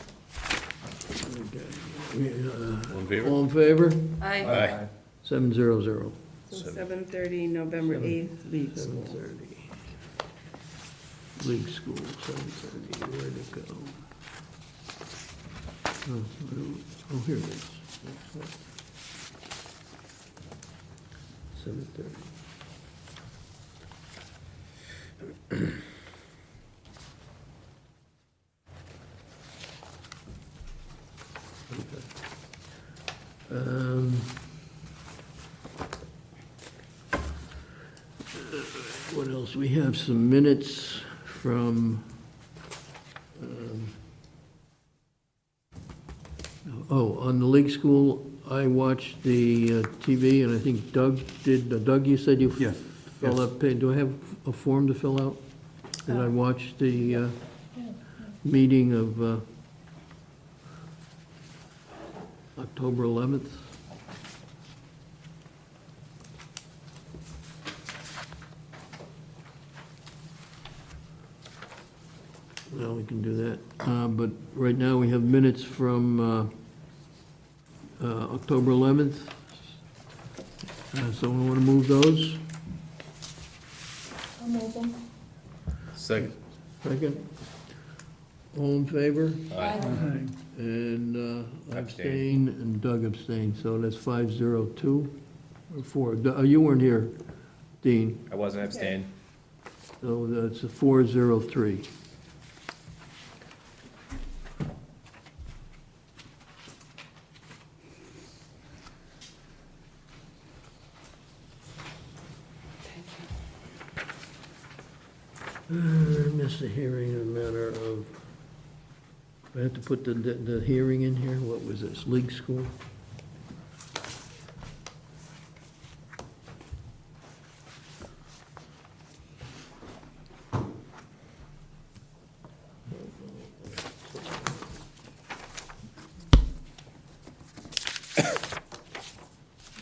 All in favor?
All in favor?
Aye.
Aye.
700.
So 7:30, November 8th, League School.
7:30. League School, 7:30, where'd it go? Oh, here it is. 7:30. What else? We have some minutes from, on the League School, I watched the TV, and I think Doug did, Doug, you said you
Yeah,
filled
yes.
out, do I have a form to fill out? Did I watch the meeting of October 11th? Well, we can do that. But right now, we have minutes from October 11th. Someone want to move those?
I'll move them.
Second.
Second? All in favor?
Aye.
And I abstain, and Doug abstained, so that's 502 or 4. You weren't here, Dean,
I wasn't abstained.
so that's a 403. Missed the hearing in a matter of, I have to put the hearing in here, what was this, league school?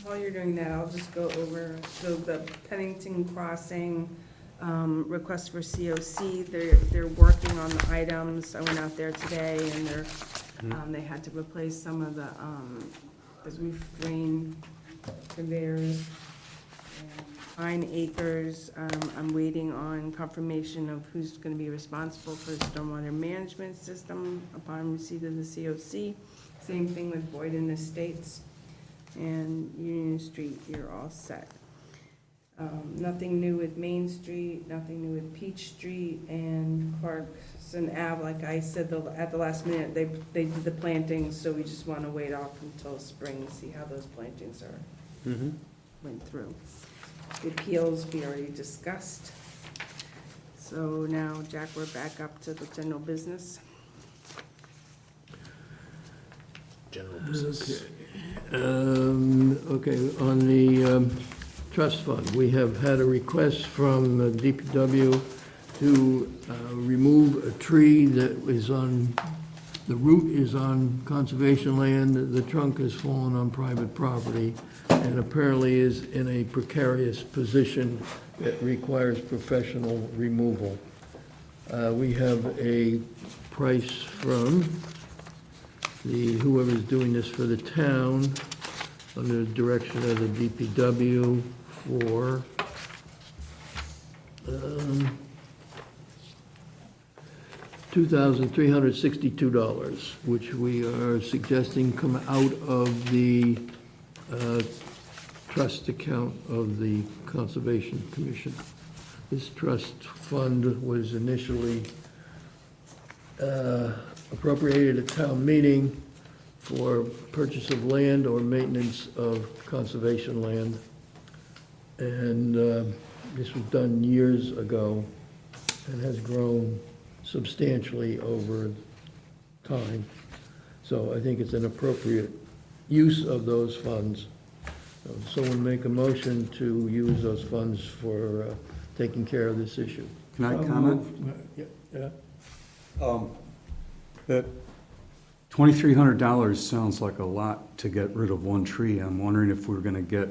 While you're doing that, I'll just go over, so the Pennington Crossing, request for COC, they're working on the items. I went out there today and they had to replace some of the roof drain conveyors. Pine Acres, I'm waiting on confirmation of who's gonna be responsible for the stormwater management system upon receipt of the COC. Same thing with Boyden Estates. And Union Street, you're all set. Nothing new with Main Street, nothing new with Peach Street, and Clarkson Ave, like I said, at the last minute, they did the plantings, so we just wanna wait off until spring, see how those plantings went through. The appeals, we already discussed. So now, Jack, we're back up to the general business.
General business.
Okay, on the trust fund, we have had a request from the DPW to remove a tree that is on, the root is on conservation land, the trunk has fallen on private property, and apparently is in a precarious position that requires professional removal. We have a price from whoever's doing this for the town, under the direction of the DPW, for $2,362, which we are suggesting come out of the trust account of the Conservation Commission. This trust fund was initially appropriated at town meeting for purchase of land or maintenance of conservation land. And this was done years ago and has grown substantially over time. So I think it's an appropriate use of those funds. Someone make a motion to use those funds for taking care of this issue.
Can I comment?
Yeah.
That $2,300 sounds like a lot to get rid of one tree. I'm wondering if we're gonna get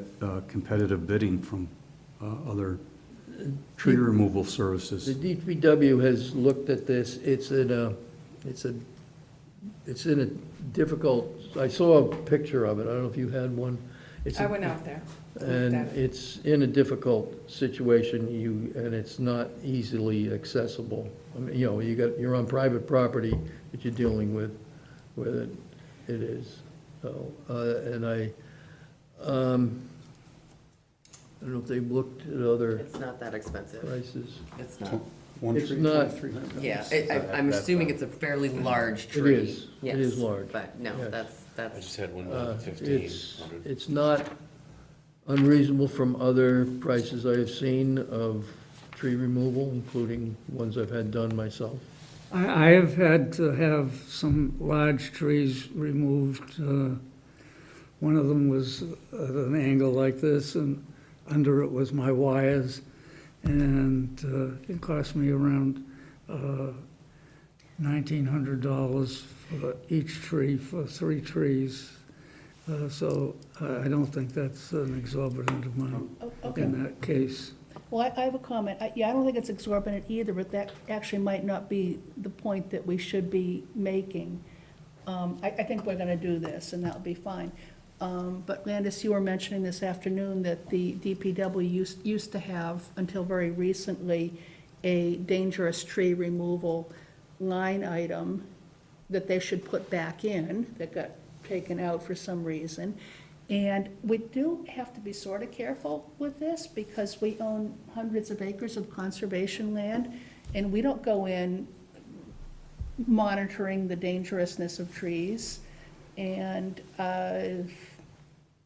competitive bidding from other tree removal
The
services.
DPW has looked at this. It's in a difficult, I saw a picture of it. I don't know if you had one. It's
I went out there.
And
looked at it.
it's in a difficult situation, and it's not easily accessible. I mean, you're on private property that you're dealing with, where it is. So, and I don't know if they've looked at other
It's not that expensive.
prices.
It's not.
One
It's
tree,
not-
$2,300.
Yeah, I'm assuming it's a fairly large
It
tree.
is. It is
Yes,
large.
But no,
Yes.
I
that's,
just had one
Uh,
1,500.
It's not unreasonable from other prices I have seen of tree removal, including ones I've had done myself.
I have had to have some large trees removed. One of them was at an angle like this, and under it was my wires, and it cost me around $1,900 for each tree, for 3 trees. So I don't think that's an exorbitant amount
Oh, okay.
in that case.
Well, I have a comment. Yeah, I don't think it's exorbitant either, but that actually might not be the point that we should be making. I think we're gonna do this, and that'll be fine. But Landis, you were mentioning this afternoon that the DPW used to have, until very recently, a dangerous tree removal line item that they should put back in, that got taken out for some reason. And we do have to be sort of careful with this, because we own hundreds of acres of conservation land, and we don't go in monitoring the dangerousness of trees. And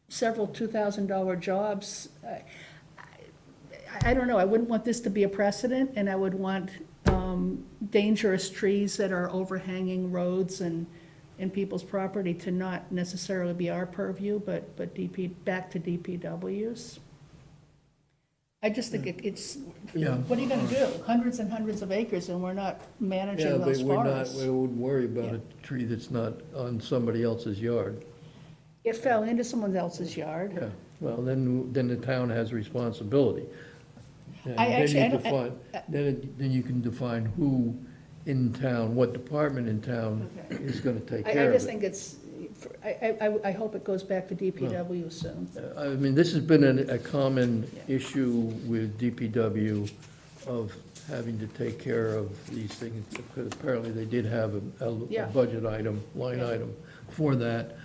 several $2,000 jobs, I don't know, I wouldn't want this to be a precedent, and I would want dangerous trees that are overhanging roads and people's property to not necessarily be our purview, but back to DPW's. I just think it's,
Yeah.
what are you gonna do? Hundreds and hundreds of acres, and we're not
Yeah,
managing
but
those
we're not,
forests.
we wouldn't worry about
Yeah.
a tree that's not on somebody else's yard.
It fell into someone else's yard.
Yeah, well, then the town has responsibility. And
I
then
actually-
you
I don't-
define- Then you can define who in town, what department in town
Okay.
is gonna take
I
care of
just
it.
think it's, I hope it goes back to DPW soon.
I mean, this has been a common issue with DPW of having to take care of these things, because apparently they did have a
Yeah.
budget item, line
Yeah.
item for that.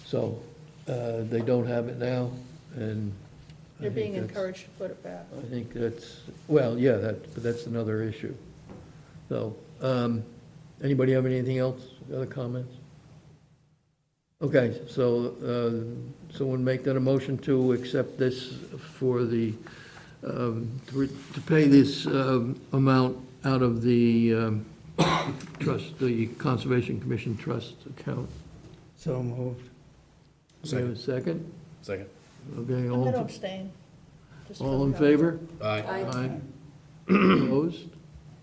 So, they don't have it now, and I
They're
think
being
that's-
encouraged to put it back.
I think that's, well, yeah, but that's another issue. So, anybody have anything else, other comments? Okay, so, someone make that a motion to accept this for the, to pay this amount out of the trust, the Conservation Commission Trust account.
So moved.
Do we have a second?
Second.
Okay,
I'm
all,
gonna abstain. just for
all
the
in
record.
favor?
Aye.
Aye. Opposed?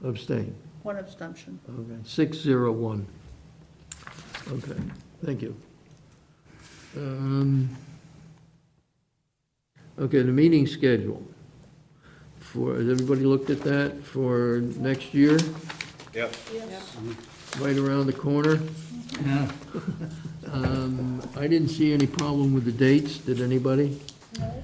Abstain.
One abstention.
Okay, 601. Okay, thank you. Okay, the meeting schedule. Has everybody looked at that for next year?
Yep.
Right around the corner.
Yeah.
I didn't see any problem with the dates, did anybody?
No?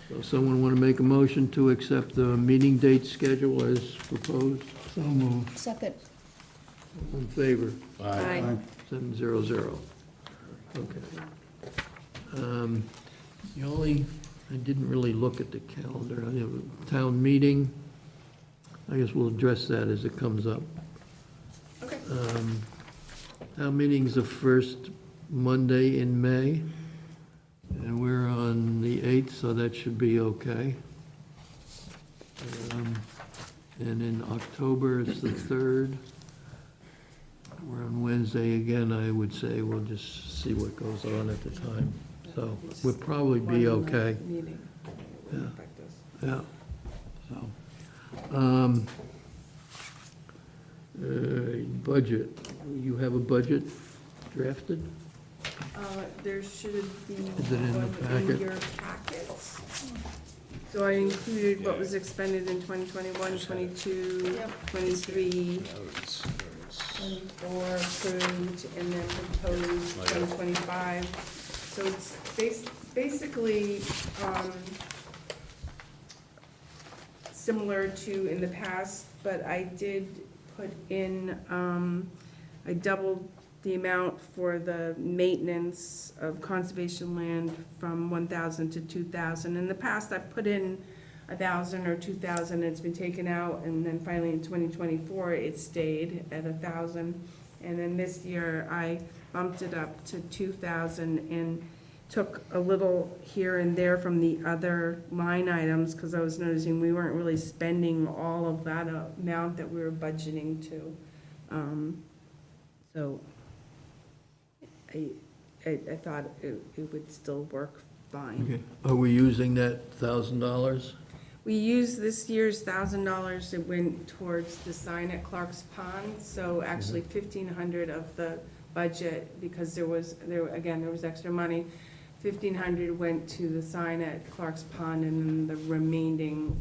So someone want to make a motion to accept the meeting date schedule as proposed?
So moved.
Second.
All in favor?
Aye.
700. Okay. The only, I didn't really look at the calendar. I have a town meeting. I guess we'll address that as it comes up.
Okay.
Town meeting's the first Monday in May, and we're on the 8th, so that should be okay. And in October, it's the 3rd. We're on Wednesday again, I would say we'll just see what goes on at the time. So we'll probably be okay,
Meeting.
Yeah.
Affect us.
yeah. So, budget, you have a budget drafted?
There should be
Is it in the
one in
packet?
your packets. So I included what was expended in 2021, 22, 23, 24 approved, and then proposed 2025. So it's basically similar to in the past, but I did put in, I doubled the amount for the maintenance of conservation land from 1,000 to 2,000. In the past, I've put in 1,000 or 2,000, it's been taken out, and then finally in 2024, it stayed at 1,000. And then this year, I bumped it up to 2,000 and took a little here and there from the other line items, because I was noticing we weren't really spending all of that amount that we were budgeting to. So I thought it would still work fine.
Okay. Are we using that $1,000?
We used this year's $1,000, it went towards the sign at Clark's Pond, so actually 1,500 of the budget, because there was extra money. 1,500 went to the sign at Clark's Pond, and then the remaining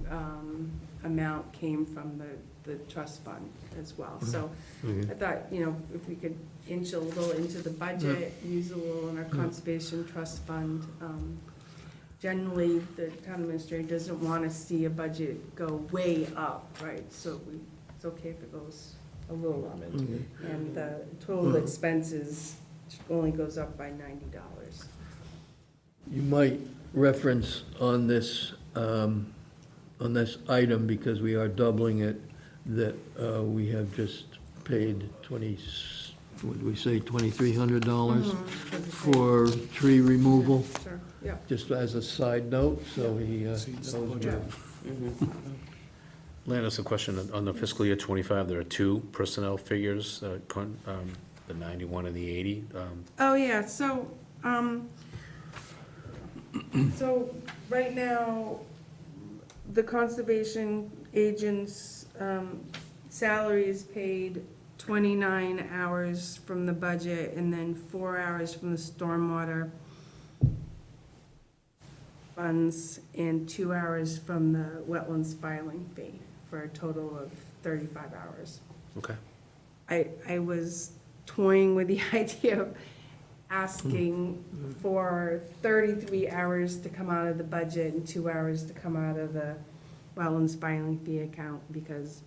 amount came from the trust fund as well. So I thought, if we could inch a little into the budget, use a little in our conservation trust fund. Generally, the town administrator doesn't want to see a budget go way up, right? So it's okay if it goes a little up. And the total expenses only goes up by $90.
You might reference on this item, because we are doubling it, that we have just paid what did we say, $2,300 for tree removal,
Sure, yeah.
just as a side note, so he knows where.
Landis, a question on the fiscal year '25, there are two personnel figures, the 91 and the 80.
Oh, yeah, so right now, the conservation agent's salary is paid 29 hours from the budget, and then 4 hours from the stormwater funds, and 2 hours from the wetlands filing fee, for a total of 35 hours.
Okay.
I was toying with the idea of asking for 33 hours to come out of the budget and 2 hours to come out of the wetlands filing fee account, because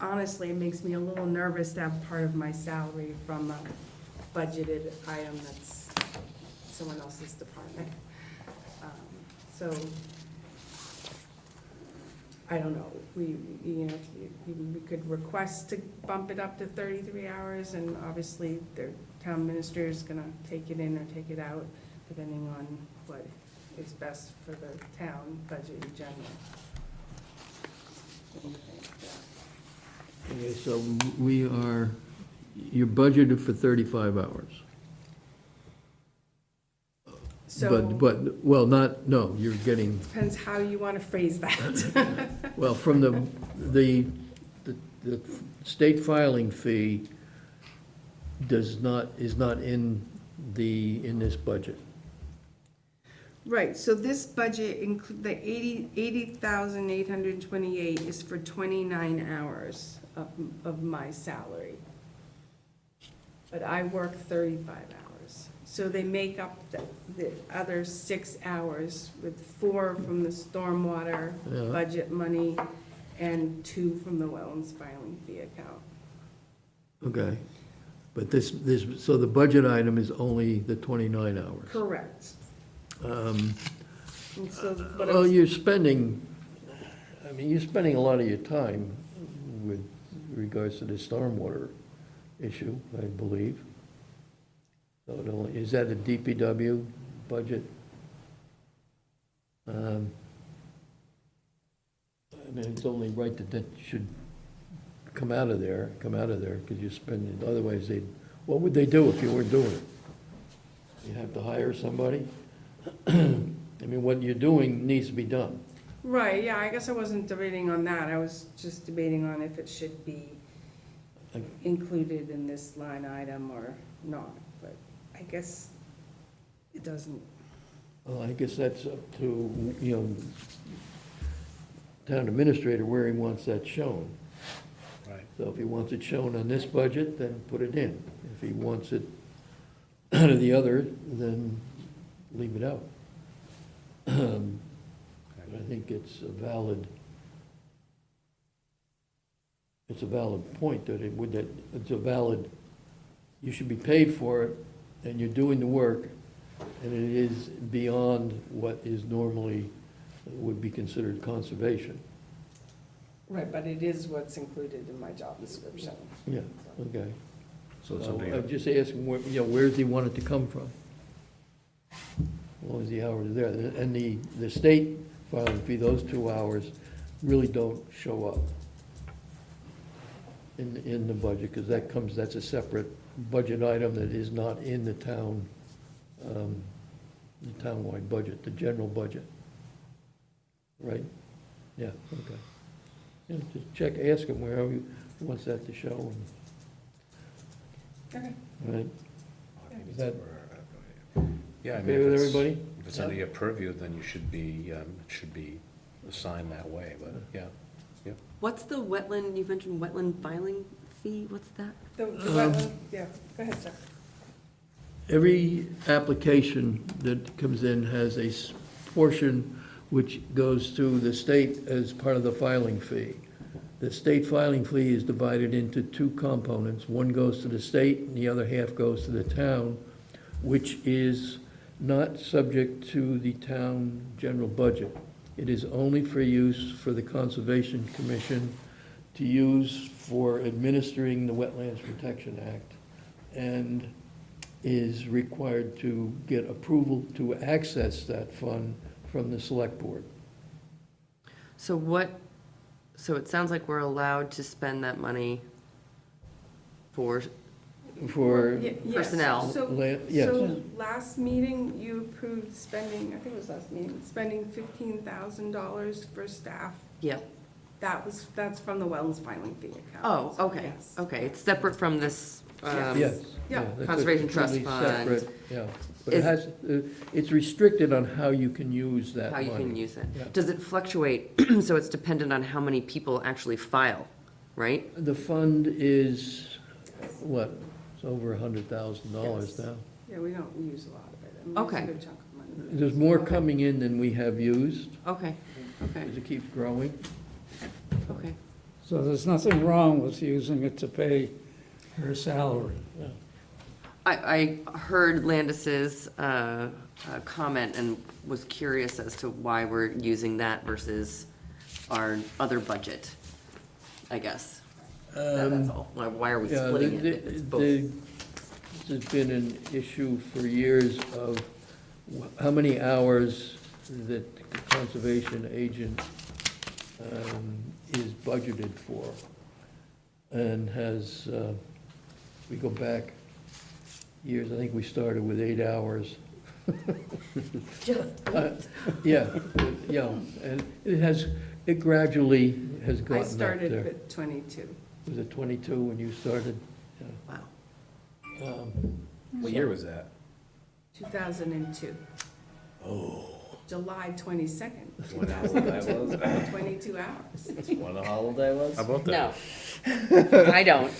honestly, it makes me a little nervous to have part of my salary from a budgeted item that's someone else's department. So, I don't know, we could request to bump it up to 33 hours, and obviously, the town administrator is gonna take it in or take it out, depending on what is best for the town budget in general.
Okay, so you're budgeted for 35 hours.
So,
Well, no, you're getting,
depends how you wanna phrase that.
well, from the state filing fee is not in this budget.
Right, so this budget the 80,828 is for 29 hours of my salary. But I work 35 hours. So they make up the other 6 hours, with 4 from the stormwater
Yeah.
budget money and 2 from the wetlands filing fee account.
Okay, but so the budget item is only the 29 hours.
Correct. And so, but
Well, you're spending a lot of your time with regards to the stormwater issue, I believe. So is that a DPW budget? I mean, it's only right that should come out of there, because you're spending, otherwise what would they do if you weren't doing it? You have to hire somebody? I mean, what you're doing needs to be done.
right, yeah, I guess I wasn't debating on that. I was just debating on if it should be included in this line item or not, but I guess it doesn't.
Well, I guess that's up to, town administrator where he wants that shown.
Right.
So if he wants it shown on this budget, then put it in. If he wants it out of the other, then leave it out. But I think it's a valid point, that you should be paid for it, and you're doing the work, and it is beyond what is normally, would be considered conservation.
Right, but it is what's included in my job description.
Yeah, okay.
So it's
So
something,
I'm just asking, where does he want it to come from? As long as the hours are there. And the state filing fee, those 2 hours really don't show up in the budget, because that's a separate budget item that is not in the townwide budget, the general budget. Right? Yeah, okay. Yeah, just ask him where he wants that to show.
Okay.
Right? Is that,
Yeah, I mean,
Okay
if
with
it's-
everybody?
If it's under your purview, then it should be assigned that way, but, yeah.
What's the wetland, you mentioned wetland filing fee, what's that?
The wetland, yeah, go ahead, sir.
Every application that comes in has a portion which goes to the state as part of the filing fee. The state filing fee is divided into two components. One goes to the state and the other half goes to the town, which is not subject to the town general budget. It is only for use for the Conservation Commission to use for administering the Wetlands Protection Act, and is required to get approval to access that fund from the select board.
So it sounds like we're allowed to spend that money for,
For,
Yes.
Personnel.
Yes.
So last meeting, you approved spending, I think it was last meeting, spending $15,000 for staff.
yeah.
That's from the wetlands filing fee account.
Oh,
So,
okay,
yes.
okay, it's separate from this,
yes.
Yeah.
that's a
Conservation Trust
completely
Fund.
separate, yeah. But it
Is-
has, it's restricted on how you can use that
how
money.
you can use it.
Yeah.
Does it fluctuate, so it's dependent on how many people actually file, right?
The fund is, what, it's over $100,000
Yes.
now.
Yeah, we don't use a lot of it. I mean,
Okay.
It's a good chunk of money.
There's more coming in than we have used,
Okay, okay,
as it keeps growing.
okay.
So there's nothing wrong with using it to pay her salary.
I heard Landis's comment and was curious as to why we're using that versus our other budget, I guess. That's all. Why are we
Yeah,
splitting it if it's both?
This has been an issue for years of how many hours that the conservation agent is budgeted for. And has, we go back years, I think we started with 8 hours. Yeah, yeah, and it gradually has
I
gotten up
started
there.
with 22.
Was it 22 when you started?
Wow.
What year was that?
2002. Oh. July 22nd,
What holiday was
2002, 22 hours.
What the holiday was?
How about that?
No. I don't.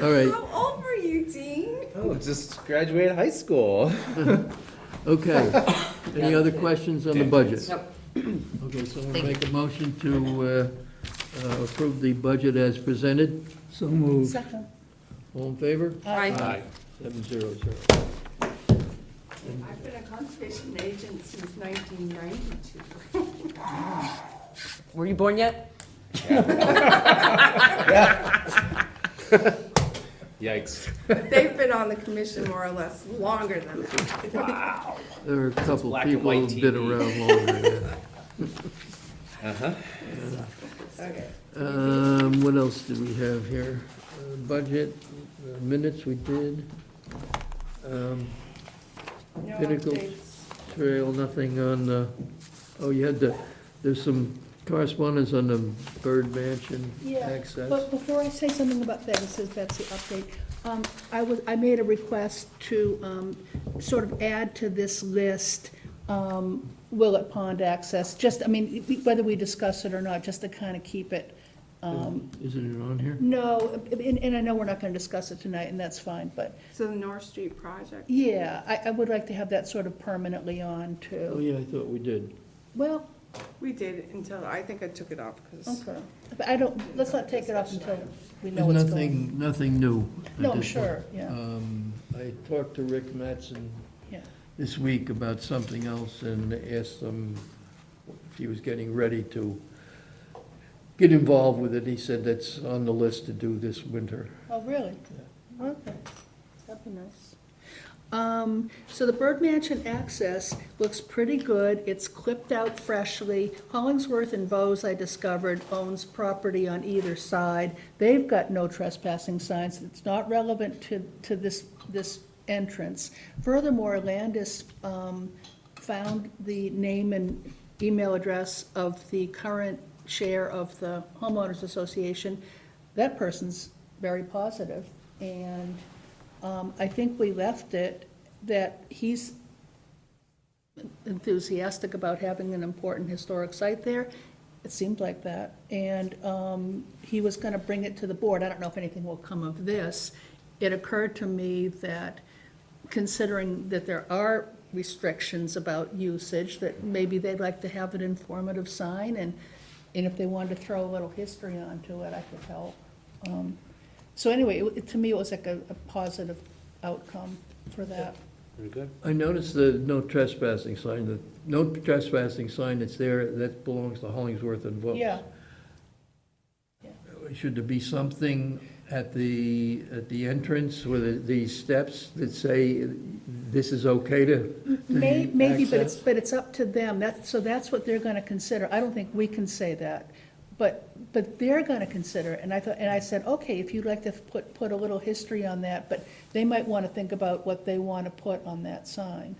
All right,
How old were you, Dean?
Oh, just graduated high school.
okay. Any other questions on the budget?
Nope.
Okay, so we'll
Thank you.
make a motion to approve the budget as presented.
So moved.
Second.
All in favor?
Aye.
700.
I've been a conservation agent since 1992.
Were you born yet?
Yikes.
But they've been on the commission more or less longer than that.
There are a couple
black and
people
white
who've been
TV.
around longer.
Uh-huh.
Okay.
What else did we have here? Budget, minutes we did.
No
Pinnacle
updates.
Trail, nothing on the, oh, you had there's some correspondence on the Bird Mansion
Yeah,
access.
but before I say something about that, this is Betsy update. I made a request to sort of add to this list Willett Pond access, just, I mean, whether we discuss it or not, just to kind of keep it.
Isn't it on here?
No, and I know we're not going to discuss it tonight, and that's fine, but,
So the North Street project,
yeah, I would like to have that sort of permanently on
Oh,
too.
yeah, I thought we did.
Well,
we did until, I think I took it off because
okay, but I don't, let's not take it off until we know
There's
what's going.
nothing new. at
No, I'm
this point.
sure, yeah,
I talked to Rick Mattson
yeah.
this week about something else and asked him if he was getting ready to get involved with it. He said that's on the list to do this winter.
Oh, really? Okay, that'd be nice. So the Bird Mansion access looks pretty good. It's clipped out freshly. Hollingsworth and Vose, I discovered, owns property on either side. They've got no trespassing signs. It's not relevant to this entrance. Furthermore, Landis found the name and email address of the current chair of the homeowners association. That person's very positive, and I think we left it that he's enthusiastic about having an important historic site there. It seemed like that. And he was gonna bring it to the board. I don't know if anything will come of this. It occurred to me that, considering that there are restrictions about usage, that maybe they'd like to have an informative sign, and if they wanted to throw a little history onto it, I could help. So anyway, to me, it was like a positive outcome for that.
Very good.
I noticed the no trespassing sign, the no trespassing sign that's there, that belongs to Hollingsworth and Volks.
Yeah.
Should there be something at the entrance with these steps that say this is okay to
Maybe, but
access?
it's up to them. So that's what they're gonna consider. I don't think we can say that. But they're gonna consider it. And I said, okay, if you'd like to put a little history on that, but they might wanna think about what they wanna put on that sign.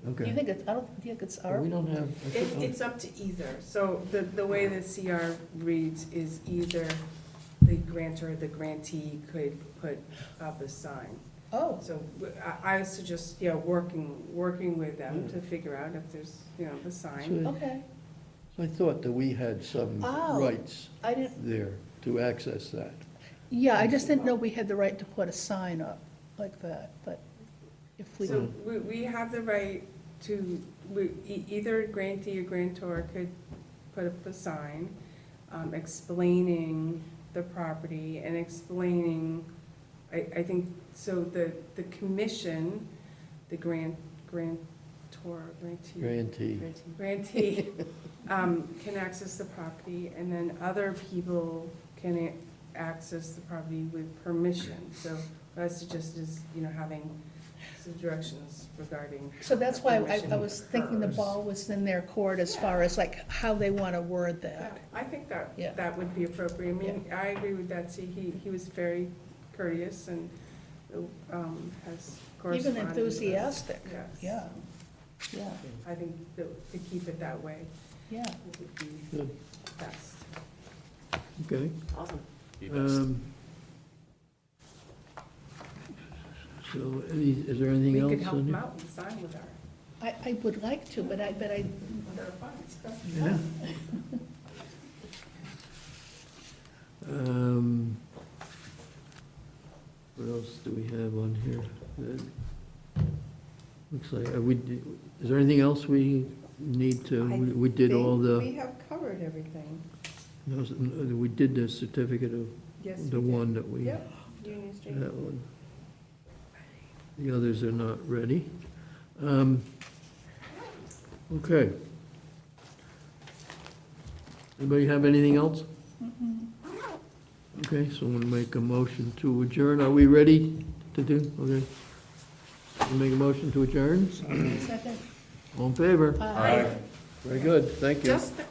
Do
Okay.
you think it's, I don't, do you think it's our?
We don't have.
It's up to either. So the way the CR reads is either the grantor or the grantee could put up a sign.
Oh,
So I suggest, working with them to figure out if there's, the sign.
okay.
I thought that we had some
Oh.
rights
I didn't,
there to access that.
yeah, I just didn't know we had the right to put a sign up like that, but if we.
So we have the right to, either grantee or grantor could put up a sign explaining the property and explaining, I think, so the commission, the grantee, can access the property, and then other people can access the property with permission. So what I suggest is, having some directions regarding.
So that's why I
permission
was thinking the
occurs.
ball was in their court as far as like how they want to word
Yeah,
that.
I think
Yeah.
that would be appropriate. I mean, I agree with Betsy. He was very courteous and has corresponded
Even
with us.
enthusiastic,
Yes.
yeah, yeah,
I think to keep it that way
yeah.
would be
Good.
best.
Okay.
Awesome.
Be best.
So, is there anything
We
else?
could help
on
him
here?
out and sign with our,
I would like to, but I,
with our funds.
Yeah. What else do we have on here? Looks like, is there anything else we need to, we did all
We
the,
have covered everything.
we did the certificate of,
Yes, we
the
did.
one that we,
Yep, Union Street.
that one. The others are not ready. Okay. Anybody have anything else? Okay, so I'm gonna make a motion to adjourn. Are we ready to do? Okay. We'll make a motion to adjourn.
Second.
All in favor?
Aye.
Very good, thank you.
Just a